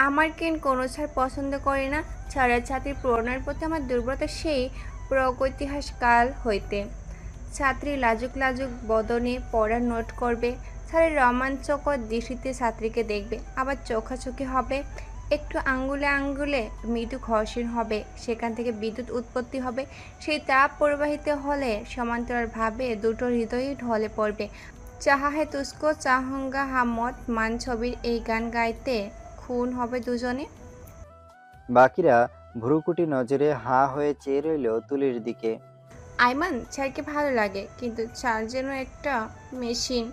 আমার কেন কোনো ছাড় পছন্দ করে না। ছাত্রীর প্রণয়ের প্রতি আমার দুর্বলতা সেই প্রাগৈতিহাস কাল হইতে। ছাত্রী লাজুক লাজুক বদনে পড়ার নোট করবে, ছাড়ের রোমাঞ্চকর দৃষ্টিতে ছাত্রীকে দেখবে, আবার চোখাচোখি হবে, একটু আঙ্গুলে আঙ্গুলে মৃদু ঘর্ষণ হবে, সেখান থেকে বিদ্যুৎ উৎপত্তি হবে। সেই তাপ প্রবাহিত হলে সমান্তরালভাবে দুটো হৃদয়ই ঢলে পড়বে। চাহা হে তুস্কো চাহঙ্গা হামত মান ছবির এই গান গাইতে খুন হবে দুজনে। বাকিরা ভ্রুকুটি নজরে হাঁ হয়ে চেয়ে রইল তুলির দিকে। আইমান স্যারকে ভালো লাগে, কিন্তু স্যার যেন একটা মেশিন,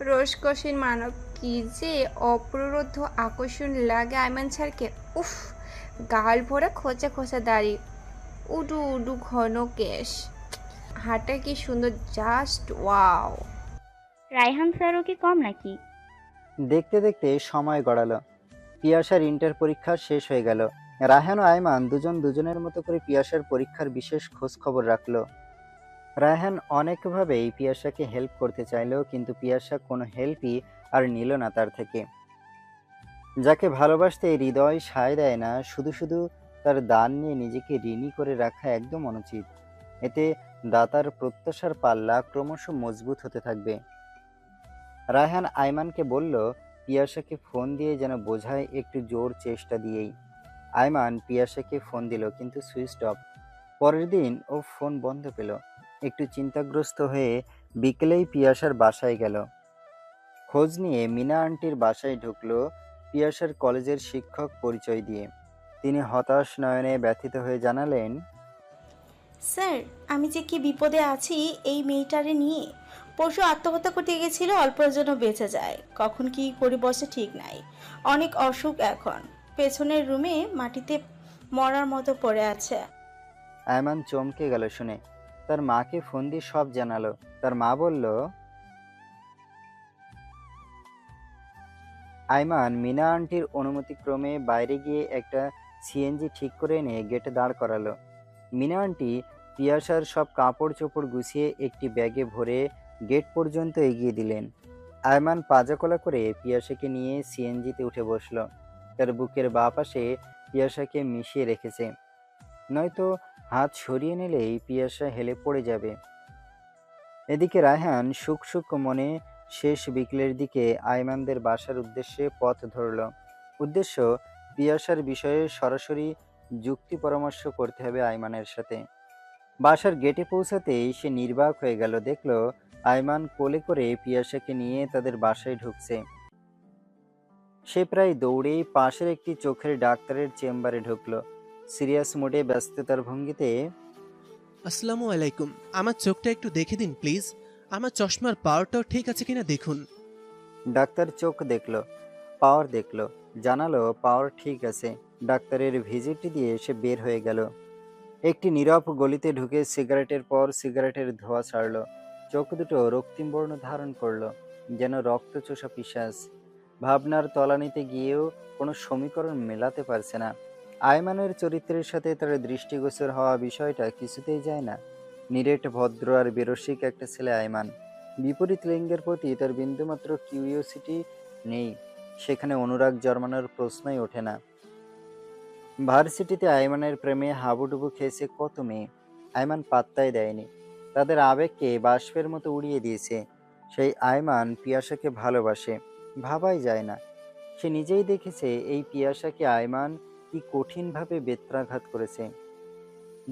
রসকসীন মানব। কি যে অপ্ররোধ্য আকর্ষণ লাগে আইমান স্যারকে। উফ, গাল ভরা খোঁচা খোঁচা দাড়ি, উডু উডু ঘন কেশ, হাঁটা কি সুন্দর, জাস্ট ওয়াও। রায়হান স্যারও কি কম নাকি? দেখতে দেখতে সময় গড়ালো। পিয়াসার ইন্টার পরীক্ষা শেষ হয়ে গেল। রায়হান ও আয়মান দুজন দুজনের মতো করে পিয়াসার পরীক্ষার বিশেষ খোঁজ খবর রাখলো। রায়হান অনেকভাবেই পিয়াসাকে হেল্প করতে চাইলো, কিন্তু পিয়াসা কোনো হেল্পই আর নিল না তার থেকে। যাকে ভালোবাসতে হৃদয় সায় দেয় না, শুধু শুধু তার দান নিয়ে নিজেকে ঋণী করে রাখা একদম অনুচিত। এতে দাতার প্রত্যাশার পাল্লা ক্রমশ মজবুত হতে থাকবে। রায়হান আয়মানকে বলল পিয়াসাকে ফোন দিয়ে যেন বোঝায় একটু জোর চেষ্টা দিয়েই। আয়মান পিয়াসাকে ফোন দিল, কিন্তু সুইচ অফ। পরের দিন ও ফোন বন্ধ পেল। একটু চিন্তাগ্রস্ত হয়ে বিকেলেই পিয়াসার বাসায় গেল। খোঁজ নিয়ে মিনা আন্টির বাসায় ঢুকলো পিয়াসার কলেজের শিক্ষক পরিচয় দিয়ে। তিনি হতাশ নয়নে ব্যথিত হয়ে জানালেন, স্যার, আমি যে কি বিপদে আছি এই মেয়েটারে নিয়ে। পরশু আত্মহত্যা করতে গেছিল, অল্পের জন্য বেঁচে যায়, কখন কি করে বসে ঠিক নাই। অনেক অসুখ এখন, পেছনের রুমে মাটিতে মরার মতো পড়ে আছে। আয়মান চমকে গেল শুনে। তার মাকে ফোন দিয়ে সব জানালো। তার মা বলল, আয়মান মিনা আন্টির অনুমতিক্রমে বাইরে গিয়ে একটা সিএনজি ঠিক করে এনে গেটে দাঁড় করালো। মিনা আন্টি পিয়াসার সব কাপড় চোপড় গুছিয়ে একটি ব্যাগে ভরে গেট পর্যন্ত এগিয়ে দিলেন। আয়মান পাজাকোলা করে পিয়াসাকে নিয়ে সিএনজিতে উঠে বসলো। তার বুকের বাঁ পাশে পিয়াসাকে মিশিয়ে রেখেছে, নয়তো হাত সরিয়ে নিলেই পিয়াসা হেলে পড়ে যাবে। এদিকে রায়হান সুখ সুখ মনে শেষ বিকেলের দিকে আয়মানদের বাসার উদ্দেশ্যে পথ ধরল। উদ্দেশ্য পিয়াসার বিষয়ে সরাসরি যুক্তি পরামর্শ করতে হবে আয়মানের সাথে। বাসার গেটে পৌঁছাতেই সে নির্বাক হয়ে গেল। দেখলো আয়মান কোলে করে পিয়াসাকে নিয়ে তাদের বাসায় ঢুকছে। সে প্রায় দৌড়েই পাশের একটি চোখের ডাক্তারের চেম্বারে ঢুকলো। সিরিয়াস মোডে ব্যস্ততার ভঙ্গিতে, আসসালামু আলাইকুম, আমার চোখটা একটু দেখে দিন প্লিজ। আমার চশমার পাওয়ারটাও ঠিক আছে কিনা দেখুন। ডাক্তার চোখ দেখলো, পাওয়ার দেখলো, জানালো পাওয়ার ঠিক আছে। ডাক্তারের ভিজিট দিয়ে সে বের হয়ে গেল। একটি নীরব গলিতে ঢুকে সিগারেটের পর সিগারেটের ধোঁয়া ছাড়লো। চোখ দুটো রক্তিম বর্ণ ধারণ করলো, যেন রক্তচোষা পিশাচ। ভাবনার তলানিতে গিয়েও কোনো সমীকরণ মেলাতে পারছে না। আয়মানের চরিত্রের সাথে তার দৃষ্টিগোচর হওয়া বিষয়টা কিছুতেই যায় না। নিরেট, ভদ্র আর বেরসিক একটা ছেলে আয়মান। বিপরীত লিঙ্গের প্রতি তার বিন্দুমাত্র কিউরিওসিটি নেই। সেখানে অনুরাগ জন্মানোর প্রশ্নই ওঠে না। ভার্সিটিতে আইমানের প্রেমে হাবুডুবু খেয়েছে কত মেয়ে, আইমান পাত্তাই দেয়নি। তাদের আবেগকে বাষ্পের মতো উড়িয়ে দিয়েছে। সেই আইমান পিয়াসাকে ভালোবাসে, ভাবাই যায় না। সে নিজেই দেখেছে এই পিয়াসাকে আইমান কি কঠিনভাবে বেত্রাঘাত করেছে।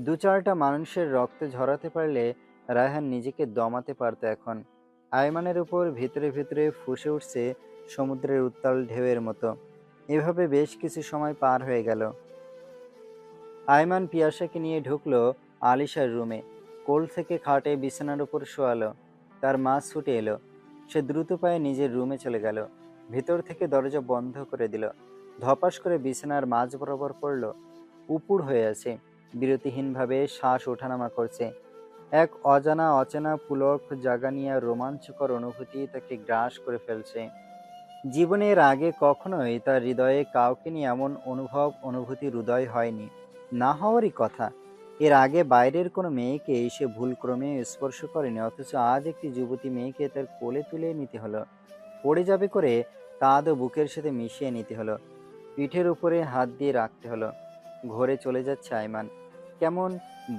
দু চারটা মানুষের রক্ত ঝরাতে পারলে রায়হান নিজেকে দমাতে পারত এখন। আইমানের উপর ভিতরে ভিতরে ফুঁসে উঠছে সমুদ্রের উত্তাল ঢেউয়ের মতো। এভাবে বেশ কিছু সময় পার হয়ে গেল। আইমান পিয়াসাকে নিয়ে ঢুকলো আলিশার রুমে। কোল থেকে খাটে বিছানার উপর শোয়ালো। তার মা ছুটে এলো। সে দ্রুত পায়ে নিজের রুমে চলে গেল। ভিতর থেকে দরজা বন্ধ করে দিল। ধপাস করে বিছানার মাঝ বরাবর পড়ল। উপুড় হয়ে আছে, বিরতিহীনভাবে শ্বাস ওঠানামা করছে। এক অজানা অচেনা পুলক জাগানিয়া রোমাঞ্চকর অনুভূতি তাকে গ্রাস করে ফেলছে। জীবনের আগে কখনোই তার হৃদয়ে কাউকে নিয়ে এমন অনুভূতির উদয় হয়নি, না হওয়ারই কথা। এর আগে বাইরের কোনো মেয়েকে সে ভুলক্রমে স্পর্শ করেনি, অথচ আজ একটি যুবতী মেয়েকে তার কোলে তুলে নিতে হলো। পড়ে যাবে করে কাঁধ ও বুকের সাথে মিশিয়ে নিতে হলো, পিঠের উপরে হাত দিয়ে রাখতে হলো। ঘরে চলে যাচ্ছে আইমান। কেমন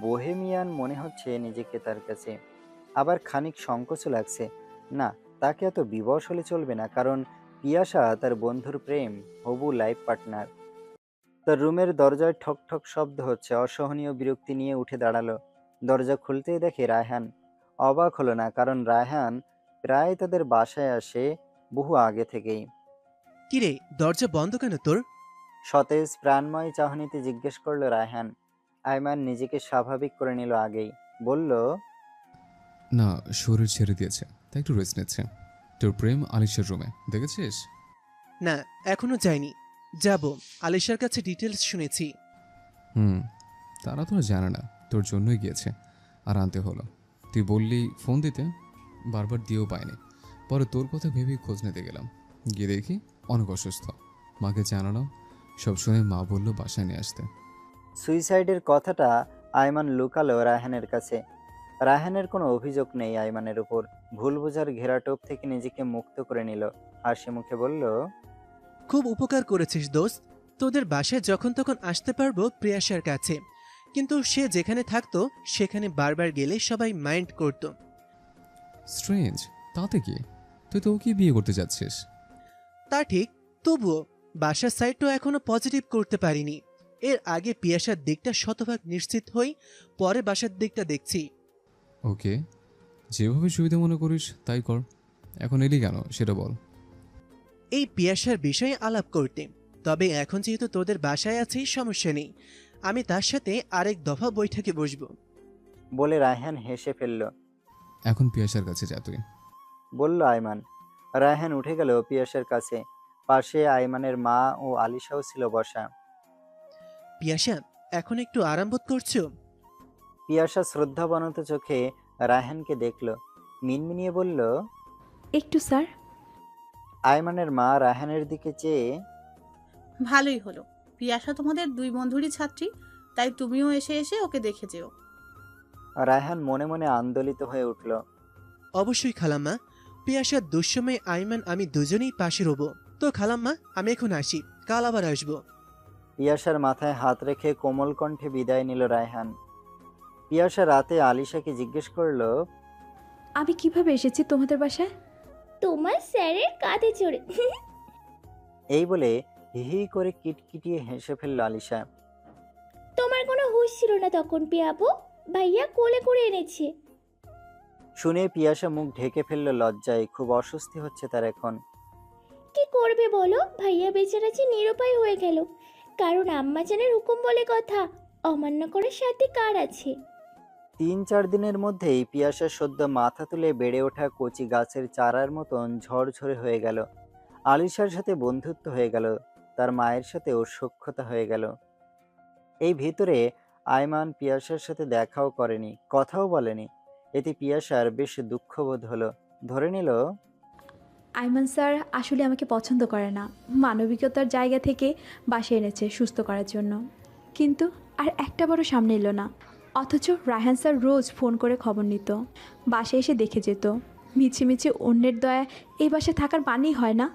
বোহেমিয়ান মনে হচ্ছে নিজেকে তার কাছে। আবার খানিক সংকোচও লাগছে। না, তাকে এত বিবশ হলে চলবে না, কারণ পিয়াসা তার বন্ধুর প্রেম, হবু লাইফ পার্টনার। তার রুমের দরজায় ঠক ঠক শব্দ হচ্ছে। অসহনীয় বিরক্তি নিয়ে উঠে দাঁড়ালো। দরজা খুলতেই দেখে রায়হান। অবাক হলো না, কারণ রায়হান প্রায় তাদের বাসায় আসে বহু আগে থেকেই। কিরে, দরজা বন্ধ কেন তোর? সতেজ প্রাণময় চাহনিতে জিজ্ঞেস করলো রায়হান। আইমান নিজেকে স্বাভাবিক করে নিল আগেই। বলল, না, শরীর ছেড়ে দিয়েছে, তাই একটু রেস্ট নিচ্ছে। তোর প্রেম আলিশার রুমে, দেখেছিস? না, এখনো যাইনি। যাব, আলিশার কাছে ডিটেলস শুনেছি। তারা তো জানে না, তোর জন্যই গিয়েছে আর আনতে হলো। তুই বললি ফোন দিতে, বারবার দিয়েও পাইনি। পরে তোর কথা ভেবেই খোঁজ নিতে গেলাম। গিয়ে দেখি অনেক অসুস্থ। মাকে জানালাম, সব শুনে মা বলল বাসায় নিয়ে আসতে। সুইসাইডের কথাটা আইমান লুকালো রায়হানের কাছে। রায়হানের কোনো অভিযোগ নেই আইমানের উপর। ভুল বোঝার ঘেরাটোপ থেকে নিজেকে মুক্ত করে নিল। হাসি মুখে বলল, খুব উপকার করেছিস দোস্ত। তোদের বাসায় যখন তখন আসতে পারবো প্রিয়াসার কাছে, কিন্তু সে যেখানে থাকতো সেখানে বারবার গেলে সবাই মাইন্ড করত। স্ট্রেঞ্জ, তাতে কি? তুই তো ওকে বিয়ে করতে যাচ্ছিস। তা ঠিক, তবুও বাসার সাইডটাও এখনো পজিটিভ করতে পারিনি। এর আগে পিয়াসার দিকটা শতভাগ নিশ্চিত হই, পরে বাসার দিকটা দেখছি। ওকে, যেভাবে সুবিধা মনে করিস তাই কর। এখন এলি কেন সেটা বল। এই পিয়াসার বিষয়ে আলাপ করতে। তবে এখন যেহেতু তোদের বাসায় আছি, সমস্যা নেই। আমি তার সাথে আরেক দফা বৈঠকে বসবো। বলে রায়হান হেসে ফেলল। এখন পিয়াসার কাছে যা তুই, বলল আইমান। রায়হান উঠে গেল পিয়াসার কাছে। পাশে আইমানের মা ও আলিশাও ছিল বসা। পিয়াসা, এখন একটু আরাম বোধ করছো? পিয়াসা শ্রদ্ধাবনত চোখে রায়হানকে দেখল, মিনমিনিয়ে বলল, একটু স্যার। আইমানের মা রায়হানের দিকে চেয়ে, ভালোই হলো, পিয়াসা তোমাদের দুই বন্ধুরই ছাত্রী, তাই তুমিও এসে এসে ওকে দেখে যেও। রায়হান মনে মনে আন্দোলিত হয়ে উঠল। অবশ্যই খালাম্মা, পিয়াসার দুঃসময়ে আইমান আমি দুজনেই পাশে রব। তো খালাম্মা, আমি এখন আসি, কাল আবার আসবো। পিয়াসার মাথায় হাত রেখে কোমল কণ্ঠে বিদায় নিল রায়হান। পিয়াসা রাতে আলিশাকে জিজ্ঞেস করল, আমি কিভাবে এসেছি তোমাদের বাসায়? তোমার স্যারের কাঁধে চড়ে। এই বলে হি করে কিটকিটিয়ে হেসে ফেলল আলিশা। তোমার কোনো হুঁশ ছিল না তখন পিয়াবু, ভাইয়া কোলে করে এনেছে। শুনে পিয়াসা মুখ ঢেকে ফেলল লজ্জায়। খুব অস্বস্তি হচ্ছে তার এখন। কি করবে বলো, ভাইয়া বেচারা যে নিরুপায় হয়ে গেল, কারণ আম্মাজানের হুকুম বলে কথা, অমান্য করার সাথে কার আছে। ৩-৪ দিনের মধ্যেই পিয়াসা সদ্য মাথা তুলে বেড়ে ওঠা কচি গাছের চারার মতন ঝরঝরে হয়ে গেল। আলিশার সাথে বন্ধুত্ব হয়ে গেল, তার মায়ের সাথেও সখ্যতা হয়ে গেল। এই ভিতরে আইমান পিয়াসার সাথে দেখাও করেনি, কথাও বলেনি। এতে পিয়াসার বেশ দুঃখবোধ হলো। ধরে নিল, আইমান স্যার আসলে আমাকে পছন্দ করে না, মানবিকতার জায়গা থেকে বাসায় এনেছে সুস্থ করার জন্য, কিন্তু আর একটা বড় সামনে এলো না। অথচ রায়হান স্যার রোজ ফোন করে খবর নিত, বাসায় এসে দেখে যেত। মিছে মিছে অন্যের দয়া এই বাসায় থাকার মানেই হয় না।